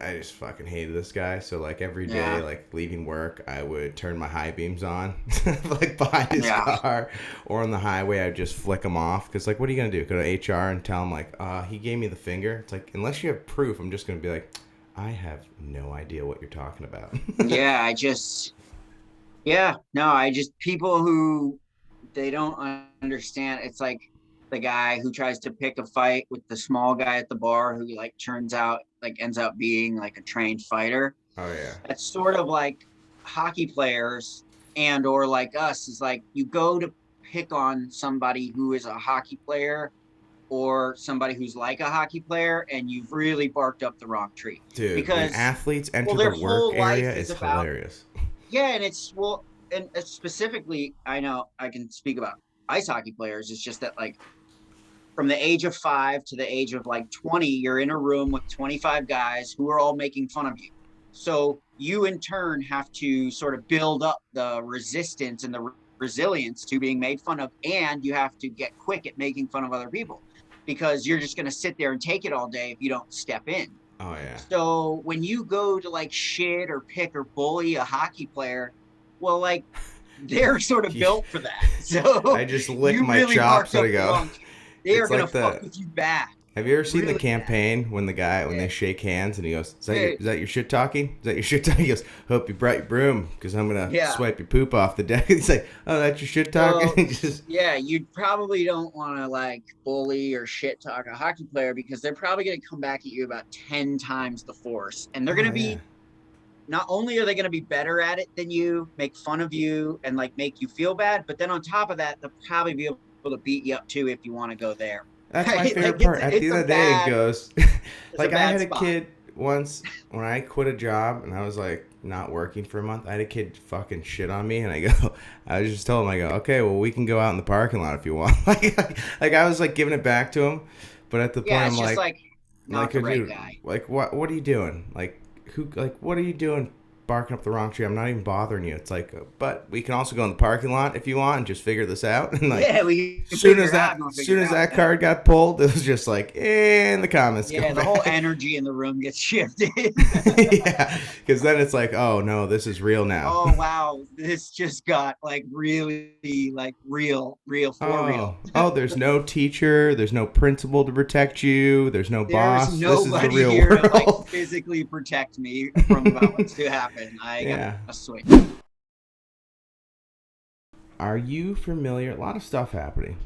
I just fucking hated this guy. So like every day, like leaving work, I would turn my high beams on, like behind his car, or on the highway, I'd just flick them off. Cause like, what are you gonna do? Go to HR and tell him like, he gave me the finger. It's like, unless you have proof, I'm just gonna be like, I have no idea what you're talking about. People who they don't understand. It's like the guy who tries to pick a fight with the small guy at the bar who ends up being like a trained fighter. Oh yeah. That's sort of like hockey players and or like us is like you go to pick on somebody who is a hockey player or somebody who's like a hockey player and you've really barked up the wrong tree. Dude, because when athletes enter their the work whole life area, is it's about, hilarious. Yeah, and specifically, I know I can speak about ice hockey players. It's just that like from the age of 5 to the age of like 20, you're in a room with 25 guys who are all making fun of you. So you in turn have to sort of build up the resistance and the resilience to being made fun of, and you have to get quick at making fun of other people because you're just going to sit there and take it all day if you don't step in. Oh yeah. So when you go to like shit or pick or bully a hockey player, well, like they're sort of built for that. So I just lick my chops and I go. They are gonna fuck with you back. Have you ever seen the campaign when they shake hands and he goes, "Is that your shit talking? Is that your shit talking?" He goes, "Hope you brought your broom because I'm gonna swipe your poop off the deck." He's like, "Oh, that's your shit talking." Yeah, you probably don't want to like bully or shit talk a hockey player because they're probably gonna come back at you about 10 times the force, and they're gonna be. Not only are they going to be better at it than you, make fun of you, and like make you feel bad, but then on top of that, they'll probably be able to beat you up too if you want to go there. That's my favorite part. At the end of the day, it goes, like I had a kid once when I quit a job and I was like not working for a month. I had a kid fucking shit on me, and I was just told him, I go, okay, well we can go out in the parking lot if you want. like I was like giving it back to him, but at the point I'm like, not the right guy. Like what are you doing? What are you doing barking up the wrong tree? I'm not even bothering you. It's like, but we can also go in the parking lot if you want and just figure this out. And like, as soon as that card got pulled, it was just like in the comments. Yeah, the whole energy in the room gets shifted. Yeah, because then it's like, oh no, this is real now. Oh wow, this just got like really like real for real. Oh, there's no teacher, there's no principal to protect you, there's no boss. This is the real here world. To like physically protect me from what's to happen. I got a switch. Are you familiar? A lot of stuff happening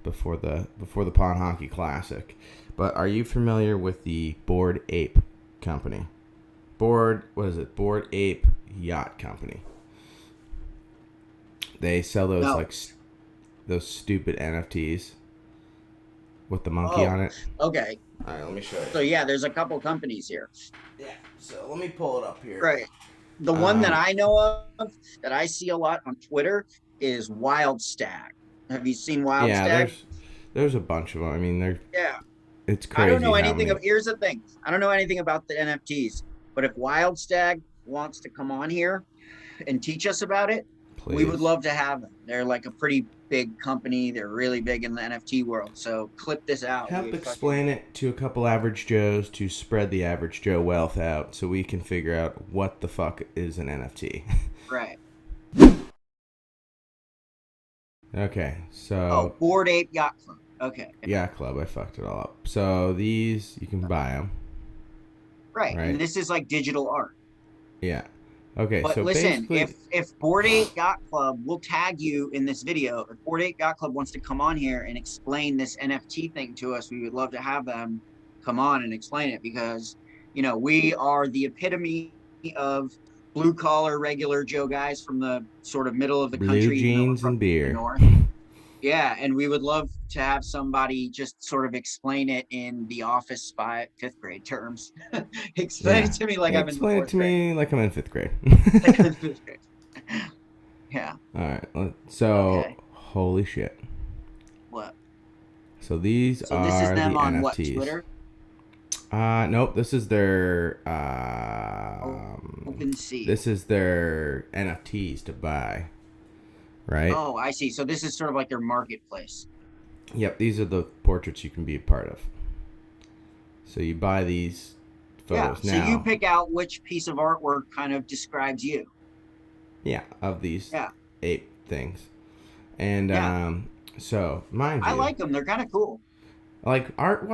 before the Pond Hockey Classic, but are you familiar with the Bored Ape Company? Bored Ape Yacht Company. They sell those those stupid NFTs with the monkey on it. Okay. All right, let me show you. So yeah, there's a couple companies here. Yeah. So let me pull it up here. Right. The one that I know of that I see a lot on Twitter is Wild Stag. Have you seen Wild Stag? There's a bunch of them. I mean, it's crazy. I don't know anything here's the thing. I don't know anything about the NFTs, but if Wild Stag wants to come on here, and teach us about it, Please. we would love to have them. They're like a pretty big company. They're really big in the NFT world. So clip this out. Help explain it to a couple average Joes to spread the average Joe wealth out so we can figure out what the fuck is an NFT. Right. Okay, so... Oh, Bored Ape Yacht Club. Okay. Yacht Club, I fucked it all up. So these, you can buy them. Right. Right. And this is like digital art. Yeah. Okay, But so listen, basically... if Bored Ape Yacht Club, we'll tag you in this video. If Bored Ape Yacht Club wants to come on here and explain this NFT thing to us, we would love to have them come on and explain it because, you know, we are the epitome of blue collar, regular Joe guys from the sort of middle of the country. Blue jeans and beer. North. Yeah, and we would love to have somebody just sort of explain it in the Office Spy 5th grade terms. Explain it to me like I'm in 4th grade. Explain it to me like I'm in 5th grade. Like I'm in 5th grade. Yeah. All right. So, Okay. holy shit. What? So these So are this is them the on NFTs. what, Twitter? Nope. This is their. OpenSea. This is their NFTs to buy. Right. Oh, I see. So this is sort of like their marketplace. Yep. These are the portraits you can be a part of. So you buy these photos now. So you pick out which piece of artwork kind of describes you. Yeah, of these Yeah. 8 things. And so mind you, I like them. They're kind of cool. like art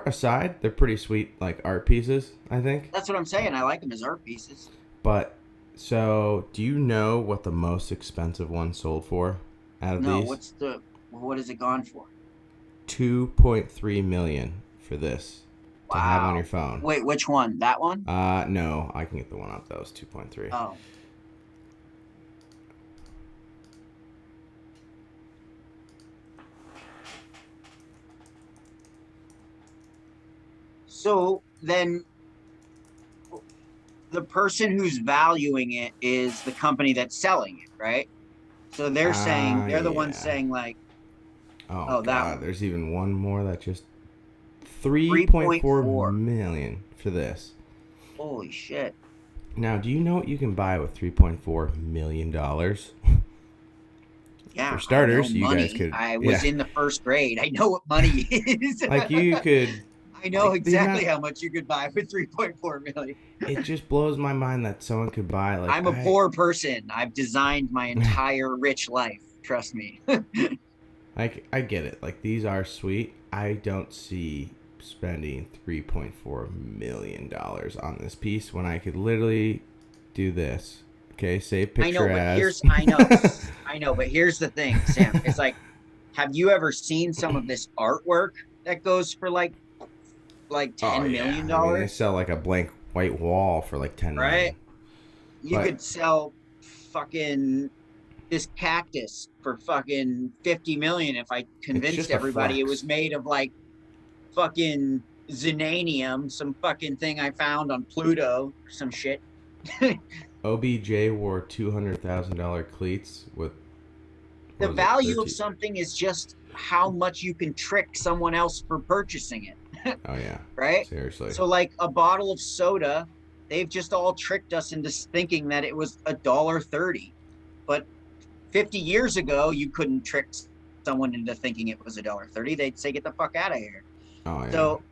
aside, they're pretty sweet like art pieces, I think. That's what I'm saying. I like them as art pieces. But so do you know what the most expensive one sold for out of these? What is it gone for? 2.3 million for this to have on your phone. Wait, which one? That one? No, I can get the one up. That was 2.3. Oh. So then the person who's valuing it is the company that's selling it, right? So they're saying, they're the ones saying like, oh that God, one. there's even one more that just 3.4 million for this. Holy shit. Now, do you know what you can buy with $3.4 million? Yeah. For starters, I know you money. guys could. I was in the 1st grade. I know what money is. Like you could. I know like, exactly how much you could buy with 3.4 million. It just blows my mind that someone could buy like. I'm a poor person. I've designed my entire rich life. Trust me. I get it. Like these are sweet. I don't see spending $3.4 million on this piece when I could literally do this. Okay, save picture as. I know, but here's the thing, Sam. It's like, have you ever seen some of this artwork that goes for like $10 million? I mean, they sell like a blank white wall for like 10 million. Right? You could sell fucking this cactus for fucking 50 million if I convinced everybody it was made of like fucking Xenanium, some fucking thing I found on Pluto, some shit. OBJ wore $200,000 cleats with. The value of something is just how much you can trick someone else for purchasing it. Oh yeah. Right? Seriously. So like a bottle of soda, they've just all tricked us into thinking that it was $1.30. But 50 years ago, you couldn't trick someone into thinking it was $1.30. They'd say, get the fuck out of here. Oh yeah. So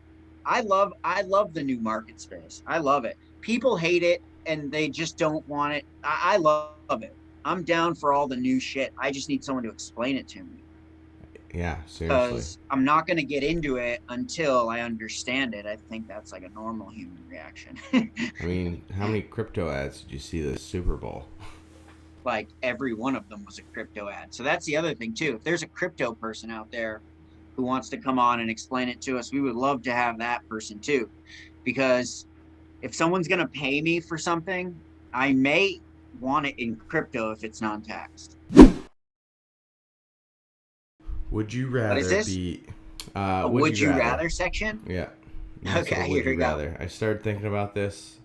I love the new market space. I love it. People hate it and they just don't want it. I love it. I'm down for all the new shit. I just need someone to explain it to me. Yeah, seriously. Because I'm not going to get into it until I understand it. I think that's like a normal human reaction. I mean, how many crypto ads did you see this Super Bowl? Like every one of them was a crypto ad. So that's the other thing too. If there's a crypto person out there who wants to come on and explain it to us, we would love to have that person too. Because if someone's going to pay me for something, I may want it in crypto if it's non-taxed. Would you rather be would you rather section? Yeah. Okay, here we go. I started thinking about this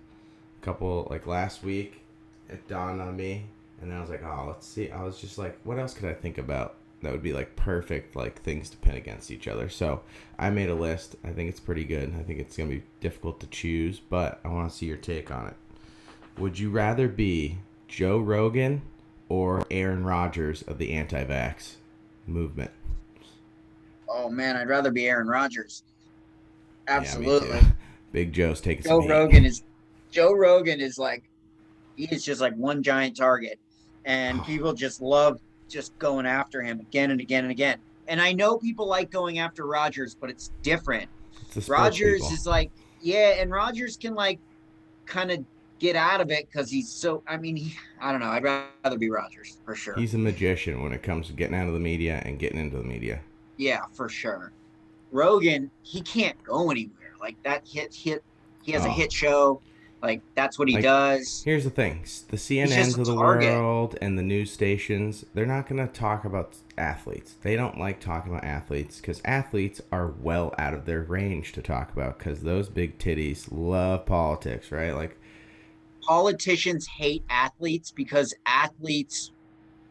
last week. It dawned on me, and then I was like, oh, let's see. I was just like, what else could I think about that would be like perfect like things to pin against each other? So I made a list. I think it's pretty good. I think it's gonna be difficult to choose, but I want to see your take on it. Would you rather be Joe Rogan or Aaron Rodgers of the anti-vax movement? Oh man, I'd rather be Aaron Rodgers. Yeah, Absolutely. me too. Big Joe's taking Joe some heat. Rogan is like, he is just like one giant target, and people just love just going after him again and again and again. And I know people like going after Rodgers, but it's different. It's the sports Rodgers people. is like, yeah, and Rodgers can like kind of get out of it because he's so. I mean, I don't know. I'd rather be Rodgers for sure. He's a magician when it comes to getting out of the media and getting into the media. Yeah, for sure. Rogan, he can't go anywhere. Like that hit. He has a hit show. Like that's what he does. Here's the thing: the CNNs of the world and the news stations, they're not going to talk about athletes. They don't like talking about athletes because athletes are well out of their range to talk about because those big titties love politics, right? Like politicians hate athletes because athletes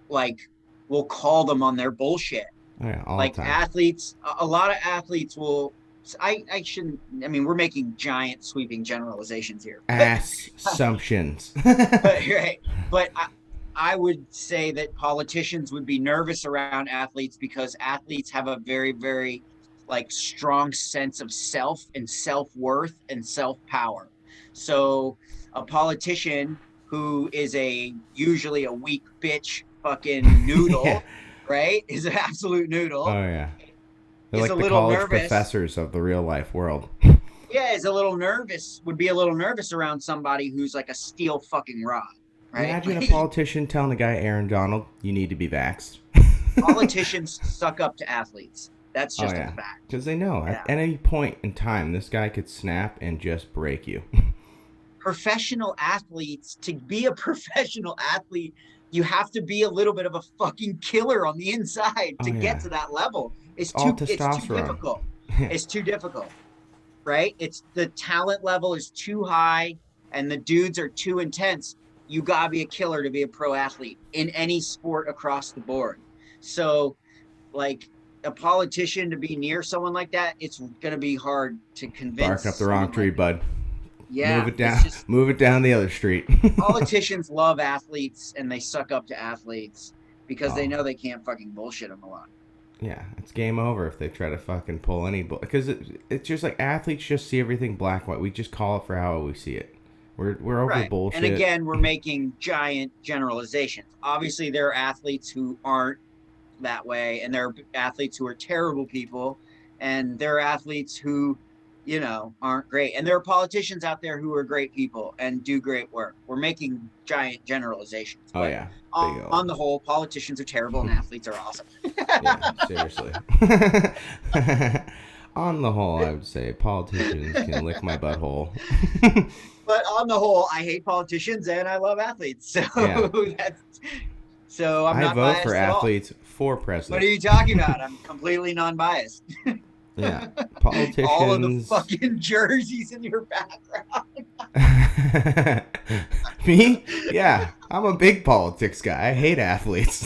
like will call them on their bullshit. Oh yeah, all like the time. Athletes, a lot of athletes will. I shouldn't. I mean, we're making giant sweeping generalizations here. Assumptions. Right. But I would say that politicians would be nervous around athletes because athletes have a very, very like strong sense of self and self-worth and self-power. So a politician who is usually a weak bitch fucking noodle, yeah. Right? Is an absolute noodle. Oh yeah. They're like the college professors of the real life world. Yeah, would be a little nervous around somebody who's like a steel fucking rod. Right? Imagine a politician telling the guy, Aaron Donald, you need to be vaxxed. Politicians suck up to athletes. That's just a fact. Because they know at any point in time, this guy could snap and just break you. Professional athletes, to be a professional athlete, you have to be a little bit of a fucking killer on the inside to get to that level. It's too difficult. It's too difficult, right? It's the talent level is too high and the dudes are too intense. You gotta be a killer to be a pro athlete in any sport across the board. So like a politician to be near someone like that, it's gonna be hard to convince. Barking up the wrong tree, bud. Yeah. Move it down. Move it down the other street. Politicians love athletes and they suck up to athletes because they know they can't fucking bullshit them a lot. Yeah, it's game over if they try to fucking pull any because it's just like athletes just see everything black and white. We just call it for how we see it. We're over bullshit. And again, we're making giant generalizations. Obviously, there are athletes who aren't that way, and there are athletes who are terrible people, and there are athletes who, you know, aren't great. And there are politicians out there who are great people and do great work. We're making giant generalizations. Oh, yeah. On the whole, politicians are terrible and athletes are awesome. Yeah, seriously. On the whole, I would say politicians can lick my butthole. But on the whole, I hate politicians and I love athletes. So I'm not biased. I vote for athletes for president. What are you talking about? I'm completely non-biased. Yeah, politicians. All of the fucking jerseys in your background. Me? Yeah, I'm a big politics guy. I hate athletes.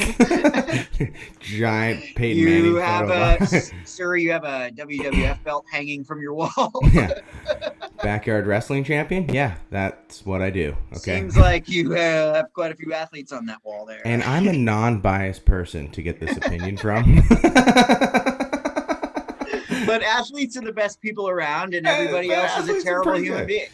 Giant Peyton Manning. You have a WWF belt hanging from your wall. Yeah. Backyard wrestling champion? Yeah, that's what I do. Okay. Seems like you have quite a few athletes on that wall there. And I'm a non-biased person to get this opinion from. But athletes are the best people around, and everybody else is a terrible human being.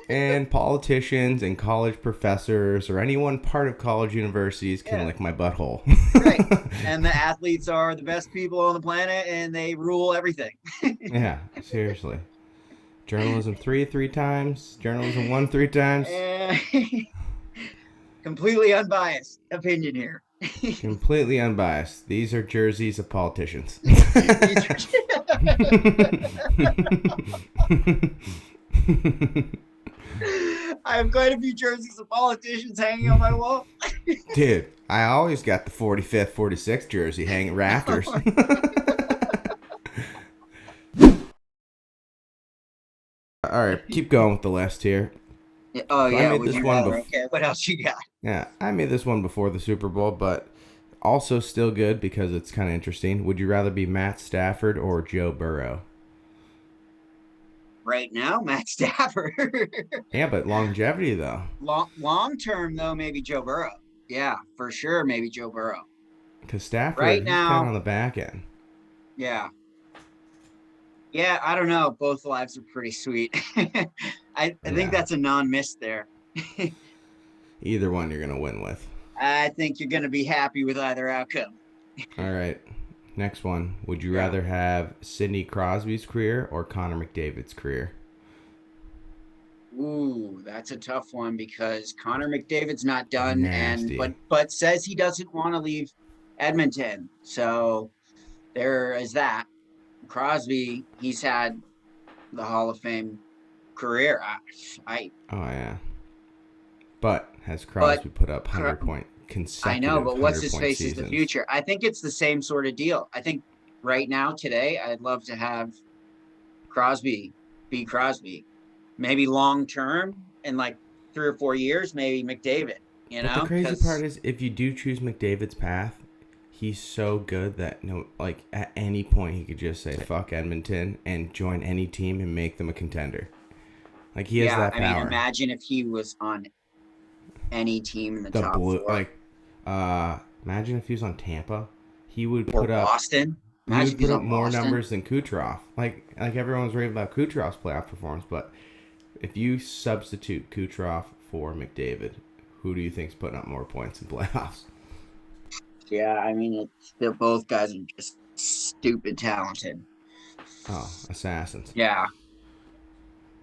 And politicians and college professors or anyone part of college universities can lick my butthole. Right. And the athletes are the best people on the planet, and they rule everything. Yeah, seriously. Journalism three times. Journalism 1 3 times. Completely unbiased opinion here. Completely unbiased. These are jerseys of politicians. I have quite a few jerseys of politicians hanging on my wall. Dude, I always got the 45th, 46th jersey hanging rafters. All right, keep going with the list here. Oh, yeah. Okay, what else you got? Yeah, I made this one before the Super Bowl, but also still good because it's kind of interesting. Would you rather be Matt Stafford or Joe Burrow? Right now, Matt Stafford. Yeah, but longevity though, Long term though, maybe Joe Burrow. Yeah, for sure, maybe Joe Burrow. because Stafford Right he's kind of now, on the back end. yeah. Yeah, I don't know. Both lives are pretty sweet. I think Yeah, that's a non-miss there. either one you're gonna win with. I think you're going to be happy with either outcome. All right, next one. Would you Yeah. rather have Sidney Crosby's career or Connor McDavid's career? Ooh, that's a tough one because Connor McDavid's not done and Nasty. but says he doesn't want to leave Edmonton. So there is that. Crosby, he's had the Hall of Fame career. I Oh yeah, but has but Crosby put up 100-point I know, consecutive but what's hundred his point face is the seasons? future. I think it's the same sort of deal. I think right now, today, I'd love to have Crosby be Crosby. Maybe long term in like 3 or 4 years, maybe McDavid, But the crazy part because is, if you do choose McDavid's path, he's so good that like at any point he could just say fuck Edmonton and join any team and make them a contender. Like he has yeah, that I mean, power. imagine if he was on any team in the The top blue, four like, imagine if he was on Tampa, he would or put up. Boston. He Imagine would if he's put up on more Boston. numbers than Kucherov. Like everyone's raving about Kucherov's playoff performance, but if you substitute Kucherov for McDavid, who do you think's putting up more points in playoffs? Yeah, I mean, they're both guys are just stupid talented. Oh, assassins. Yeah,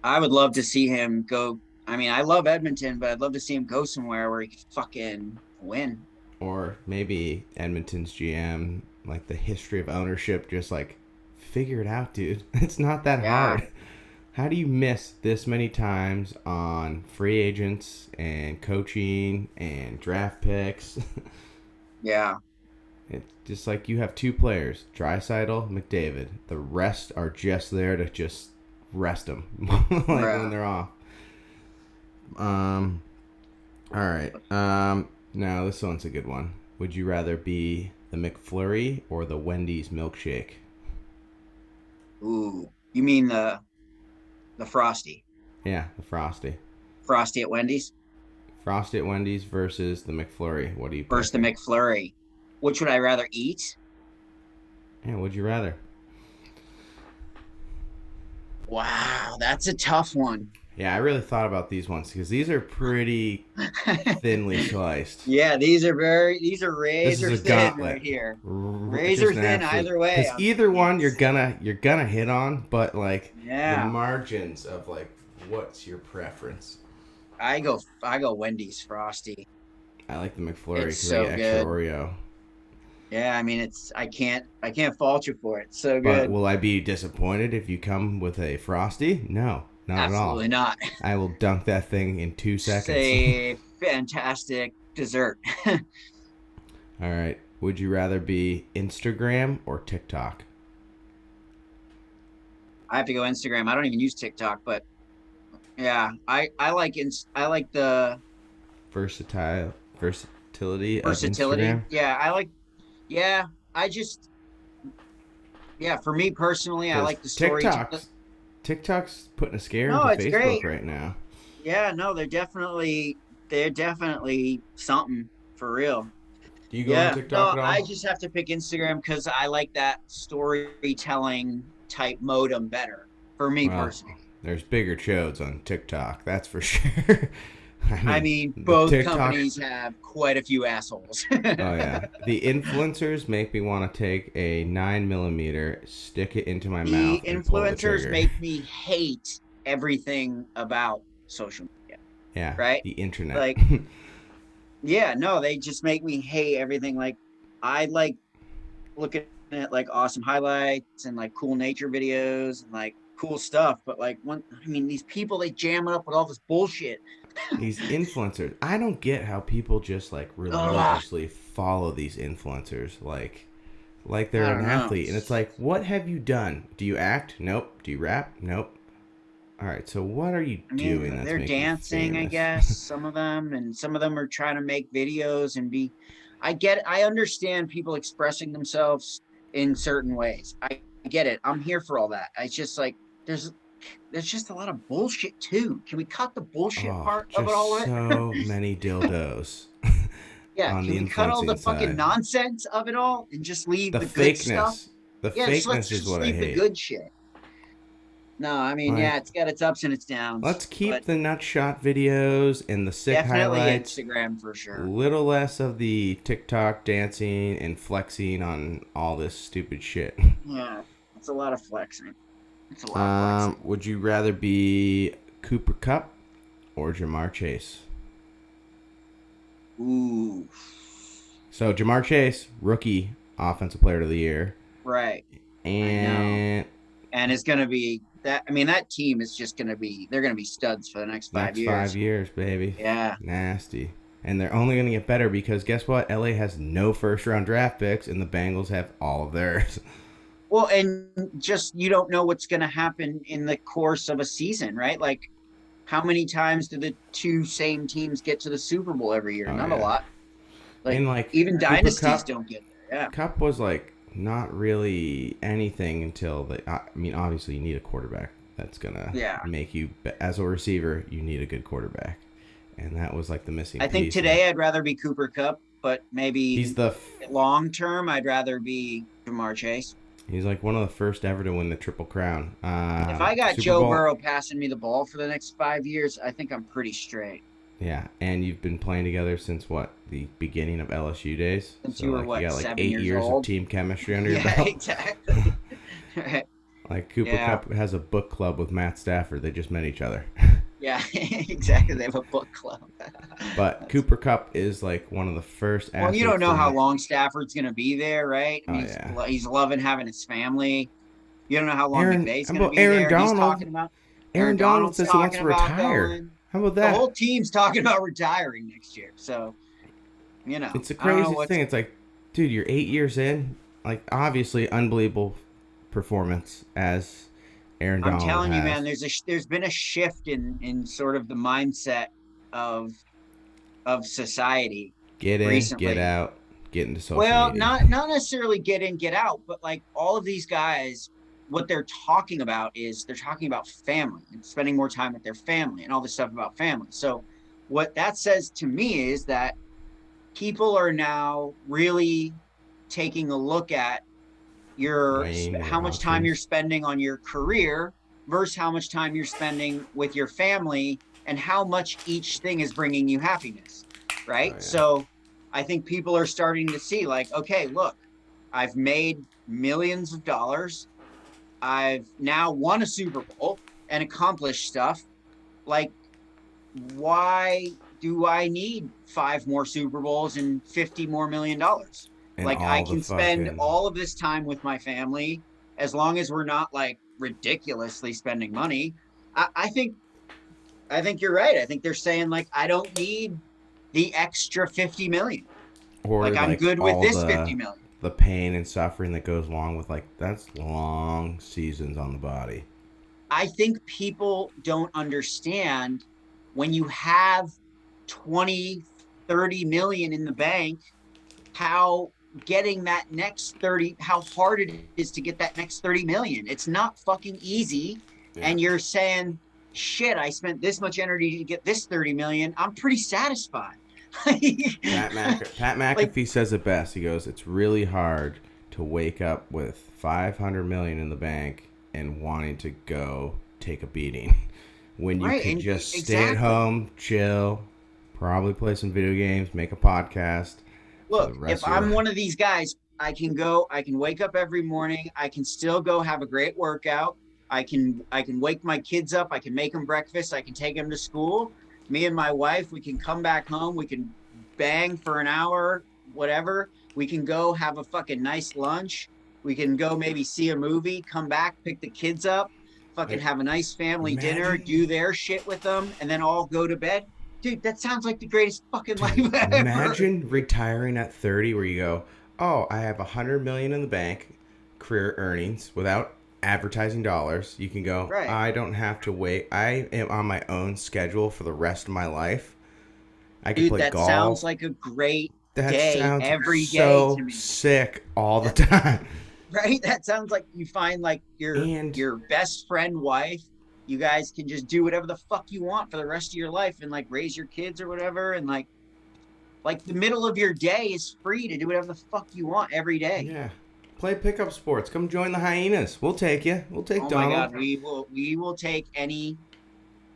I would love to see him go. I mean, I love Edmonton, but I'd love to see him go somewhere where he could fucking win. Or maybe Edmonton's GM, like the history of ownership, just like figure it out, dude. It's not that Yeah. hard. How do you miss this many times on free agents and coaching and draft picks? Yeah. It's just like you have two players, Draisaitl, McDavid. The rest are just there to just rest them like when they're off. All right. Now this one's a good one. Would you rather be the McFlurry or the Wendy's milkshake? Ooh, you mean the Frosty? Yeah, the Frosty. Frosty at Wendy's Frosty at Wendy's versus the McFlurry. What do you versus the pick? McFlurry. Which would I rather eat? Yeah, would you rather? Wow, that's a tough one. Yeah, I really thought about these ones because these are pretty thinly sliced. Yeah, these are This razor is a thin gauntlet. right here. Razor Thin either way. Because either one you're gonna hit on, but like Yeah. the margins of like what's your preference? I go Wendy's Frosty. I like the McFlurry It's because so I get extra good. Oreo. Yeah, I mean I can't fault you for it. It's so But good. will I be disappointed if you come with a Frosty? No, not Absolutely at all. not. I will dunk that thing in 2 seconds. It's a fantastic dessert. All right. Would you rather be Instagram or TikTok? I have to go Instagram. I don't even use TikTok, but yeah, I like the Versatility of versatility. Instagram. Yeah, I just for me personally, I like the story. TikTok's putting a scare No, into it's Facebook great. right now. Yeah, no, they're definitely something for real. Do you go on TikTok at all? I just have to pick Instagram because I like that storytelling type modem better for me Well, personally. There's bigger chodes on TikTok, that's for sure. I mean, the both TikTok- companies have quite a few assholes. Oh yeah, the influencers make me want to take a 9mm, stick it into my The mouth, and pull the influencers trigger. make me hate everything about social media. Yeah, right? The internet. Like, yeah, no, they just make me hate everything. Like, I like looking at like awesome highlights and like cool nature videos and like cool stuff. But like, these people, they jam it up with all this bullshit. These influencers, I don't get how people just like religiously follow these influencers like they're I an don't know. athlete, and it's like, what have you done? Do you act? Nope. Do you rap? Nope. All right, so what are you doing? That's They're making you dancing, I famous? guess, some of them, and some of them are trying to make videos and be. I understand people expressing themselves in certain ways. I get it. I'm here for all that. It's just like there's just a lot of bullshit too. Can we cut the bullshit Oh, part of it, just all of it? so many dildos Yeah, on can the we cut all the influencing fucking side. nonsense of it all and just leave The the good stuff? fakeness. The Yeah, let's fakeness is just what I leave the hate. good shit. No, I mean, Like, yeah, it's got its ups and its downs, let's keep but the nutshot videos and the sick definitely highlights. Instagram for sure. Little less of the TikTok dancing and flexing on all this stupid shit. Yeah, it's a lot of flexing. It's a lot of flexing. Would you rather be Cooper Cup or Jamar Chase? Ooh, So Jamar Chase, rookie offensive player of the year, right. and And it's gonna be that. I mean, that team is just gonna be. They're gonna be studs for the next 5 years. 5 years, baby. Yeah. Nasty. And they're only going to get better because guess what? LA has no first round draft picks, and the Bengals have all of theirs. Well, and just you don't know what's going to happen in the course of a season, right? Like, how many times do the two same teams get to the Super Bowl every year? Oh, Not yeah. a lot. Like, And, like, even Cooper dynasties Kupp- don't get there. Yeah. Cup was like not really anything until the. I mean, obviously you need a quarterback that's gonna make you as a receiver. You need a good quarterback, and that was like the missing. I think piece. today I'd rather be Cooper Kupp, but maybe He's the. long term I'd rather be Jamar Chase. He's like one of the first ever to win the Triple Crown. If I got Super Joe Bowl. Burrow passing me the ball for the next 5 years, I think I'm pretty straight. Yeah, and you've been playing together since what, the beginning of LSU days? Since So you were, like, what, you got like 7 8 years years old? of team chemistry under your Yeah, belt. exactly. Like Cooper Yeah. Kupp has a book club with Matt Stafford. They just met each other. Yeah, exactly. They have a book club. But Cooper Kupp is like one of the first. Well, you don't know how long Stafford's going to be there, right? Oh, He's loving having his family. You don't know how long McVay's going to be Aaron there. Donald? He's talking about Aaron Donald says he wants to talking about retire. going. How about The that? whole team's talking about retiring next year. So, It's the I don't know craziest thing. It's like, dude, you're 8 years in. Like, obviously, unbelievable performance as Aaron Donald I'm telling you, has. man, there's been a shift in sort of the mindset of society. Get in, recently. get out, get into social Well, media. not necessarily get in, get out, but like all of these guys, what they're talking about is they're talking about family and spending more time with their family and all this stuff about family. So what that says to me is that people are now really taking a look at how much time you're spending on your career versus how much time you're spending with your family and how much each thing is bringing you happiness, right? Oh, yeah. So I think people are starting to see like, okay, look, I've made millions of dollars. I've now won a Super Bowl and accomplished stuff. Like, why do I need 5 more Super Bowls and $50 more million? And like, all I the can spend fucking- all of this time with my family as long as we're not like ridiculously spending money. I think you're right. I think they're saying like, I don't need the extra 50 million. Or Like, I'm good with all this the- 50 million. The pain and suffering that goes along with that's long seasons on the body. I think people don't understand when you have 20, 30 million in the bank, how getting that next 30, how hard it is to get that next 30 million. It's not fucking easy. Yeah. And you're saying, shit, I spent this much energy to get this 30 million. I'm pretty satisfied. Pat McAfee says it best. He goes, it's really hard to wake up with 500 million in the bank and wanting to go take a beating when you can just stay at home, chill, probably play some video games, make a podcast. Look, if I'm one of these guys, I can wake up every morning. I can still go have a great workout. I can wake my kids up. I can make them breakfast. I can take them to school. Me and my wife, we can come back home. We can bang for an hour, whatever. We can go have a fucking nice lunch. We can go maybe see a movie, come back, pick the kids up, fucking have a nice family dinner, do their shit with them, and then all go to bed. Dude, that sounds like the greatest fucking life ever. Imagine retiring at 30 where you go, oh, I have 100 million in the bank, career earnings without advertising dollars. You can go, Right. I don't have to wait. I am on my own schedule for the rest of my life. I can play that golf. sounds like a great day sounds every day so to me. sick all the time. Right? That sounds like you find like your best friend wife you guys can just do whatever the fuck you want for the rest of your life and like raise your kids or whatever. And like the middle of your day is free to do whatever the fuck you want every day. Yeah. Play pickup sports. Come join the Hyenas. We'll take you. We'll take Donald. Oh my God, we will take any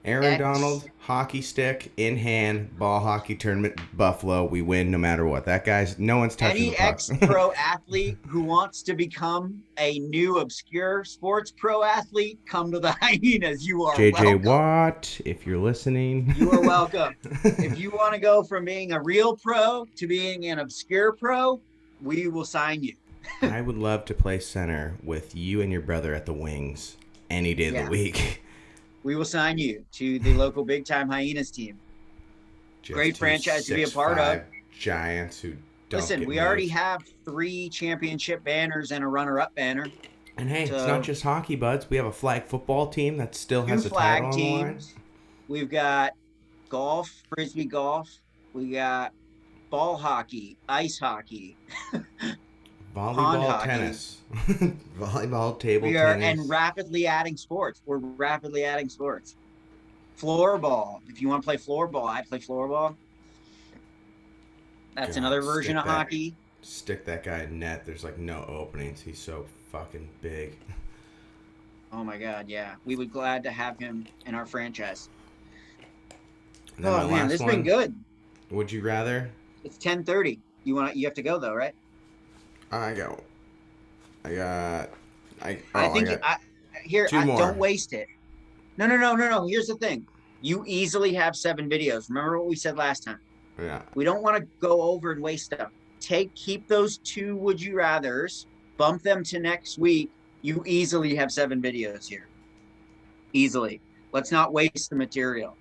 Aaron Donald, hockey stick in hand, ball hockey tournament, Buffalo. We win no matter what. That guy's, no one's touching the puck. Ex-pro athlete who wants to become a new obscure sports pro athlete, come to the Hyenas. You are JJ welcome. Watt, if you're listening. You are welcome. If you want to go from being a real pro to being an obscure pro, we will sign you. I would love to play center with you and your brother at the Wings any day of the week. We will sign you to the local big time Hyenas team. Just great franchise to be a part of. Giants who don't Listen, we already have 3 championship banners and a runner-up banner. And hey, it's not just hockey, buds. We have a flag football team that still has a title on the line. We've got golf, frisbee golf. We got ball hockey, ice hockey. Volleyball, tennis, volleyball, table tennis. And rapidly adding sports. We're rapidly adding sports. Floorball. If you want to play floorball, I play floorball. That's another version of hockey. Stick that guy in net. There's like no openings. He's so fucking big. Oh my God, yeah. We would glad to have him in our franchise. Oh man, this has been good. Would you rather? It's 10:30. You have to go though, right? I think don't waste it. No. Here's the thing. You easily have 7 videos. Remember what we said last time? Yeah. We don't want to go over and waste stuff. Keep those 2 would you rathers, bump them to next week. You easily have 7 videos here. Easily. Let's not waste the material.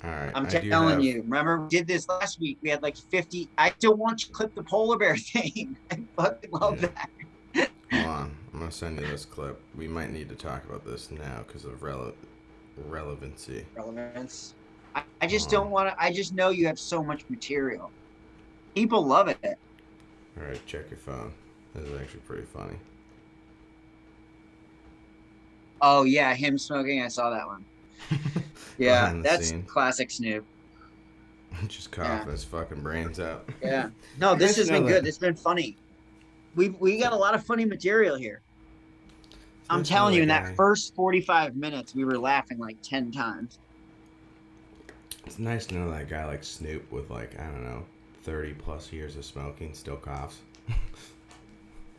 All right. I'm telling you. Remember, we did this last week. We had like 50. I still want you to clip the polar bear thing. I fucking love that. Hold on. I'm going to send you this clip. We might need to talk about this now because of relevancy. Relevance. I just don't want to. I just know you have so much material. People love it. All right. Check your phone. This is actually pretty funny. Oh, yeah. Him smoking. I saw that one. Yeah, that's classic Snoop. Just coughing his fucking brains out. Yeah. No, this has been good. It's been funny. We got a lot of funny material here. I'm telling you, in that first 45 minutes, we were laughing like 10 times. It's nice to know that guy like Snoop with like, I don't know, 30 plus years of smoking still coughs.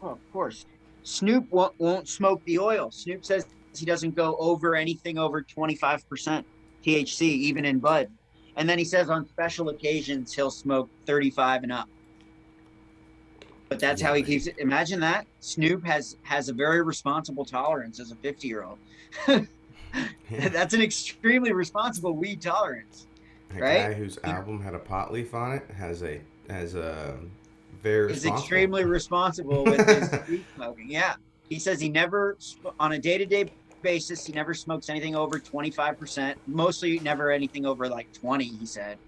Oh, of course. Snoop won't smoke the oil. Snoop says he doesn't go over anything over 25% THC, even in bud. And then he says on special occasions, he'll smoke 35 and up. But that's how he keeps it. Imagine that. Snoop has a very responsible tolerance as a 50-year-old. That's an extremely responsible weed tolerance. A right? guy whose album had a pot leaf on it has a very responsible. He's extremely responsible with his weed smoking. Yeah. He says he never, on a day-to-day basis, he never smokes anything over 25%. Mostly never anything over like 20, he said.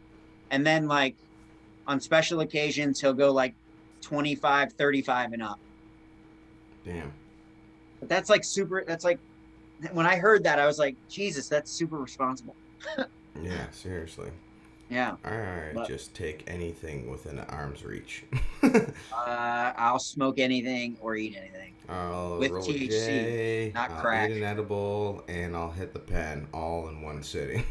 And then like on special occasions, he'll go like 25, 35 and up. Damn. But that's like when I heard that, I was like, Jesus, that's super responsible. Yeah, seriously. Yeah. Just take anything within arm's reach. I'll smoke anything or eat anything. I'll with roll THC, J, not I'll crack. eat an edible, and I'll hit the pen all in one sitting.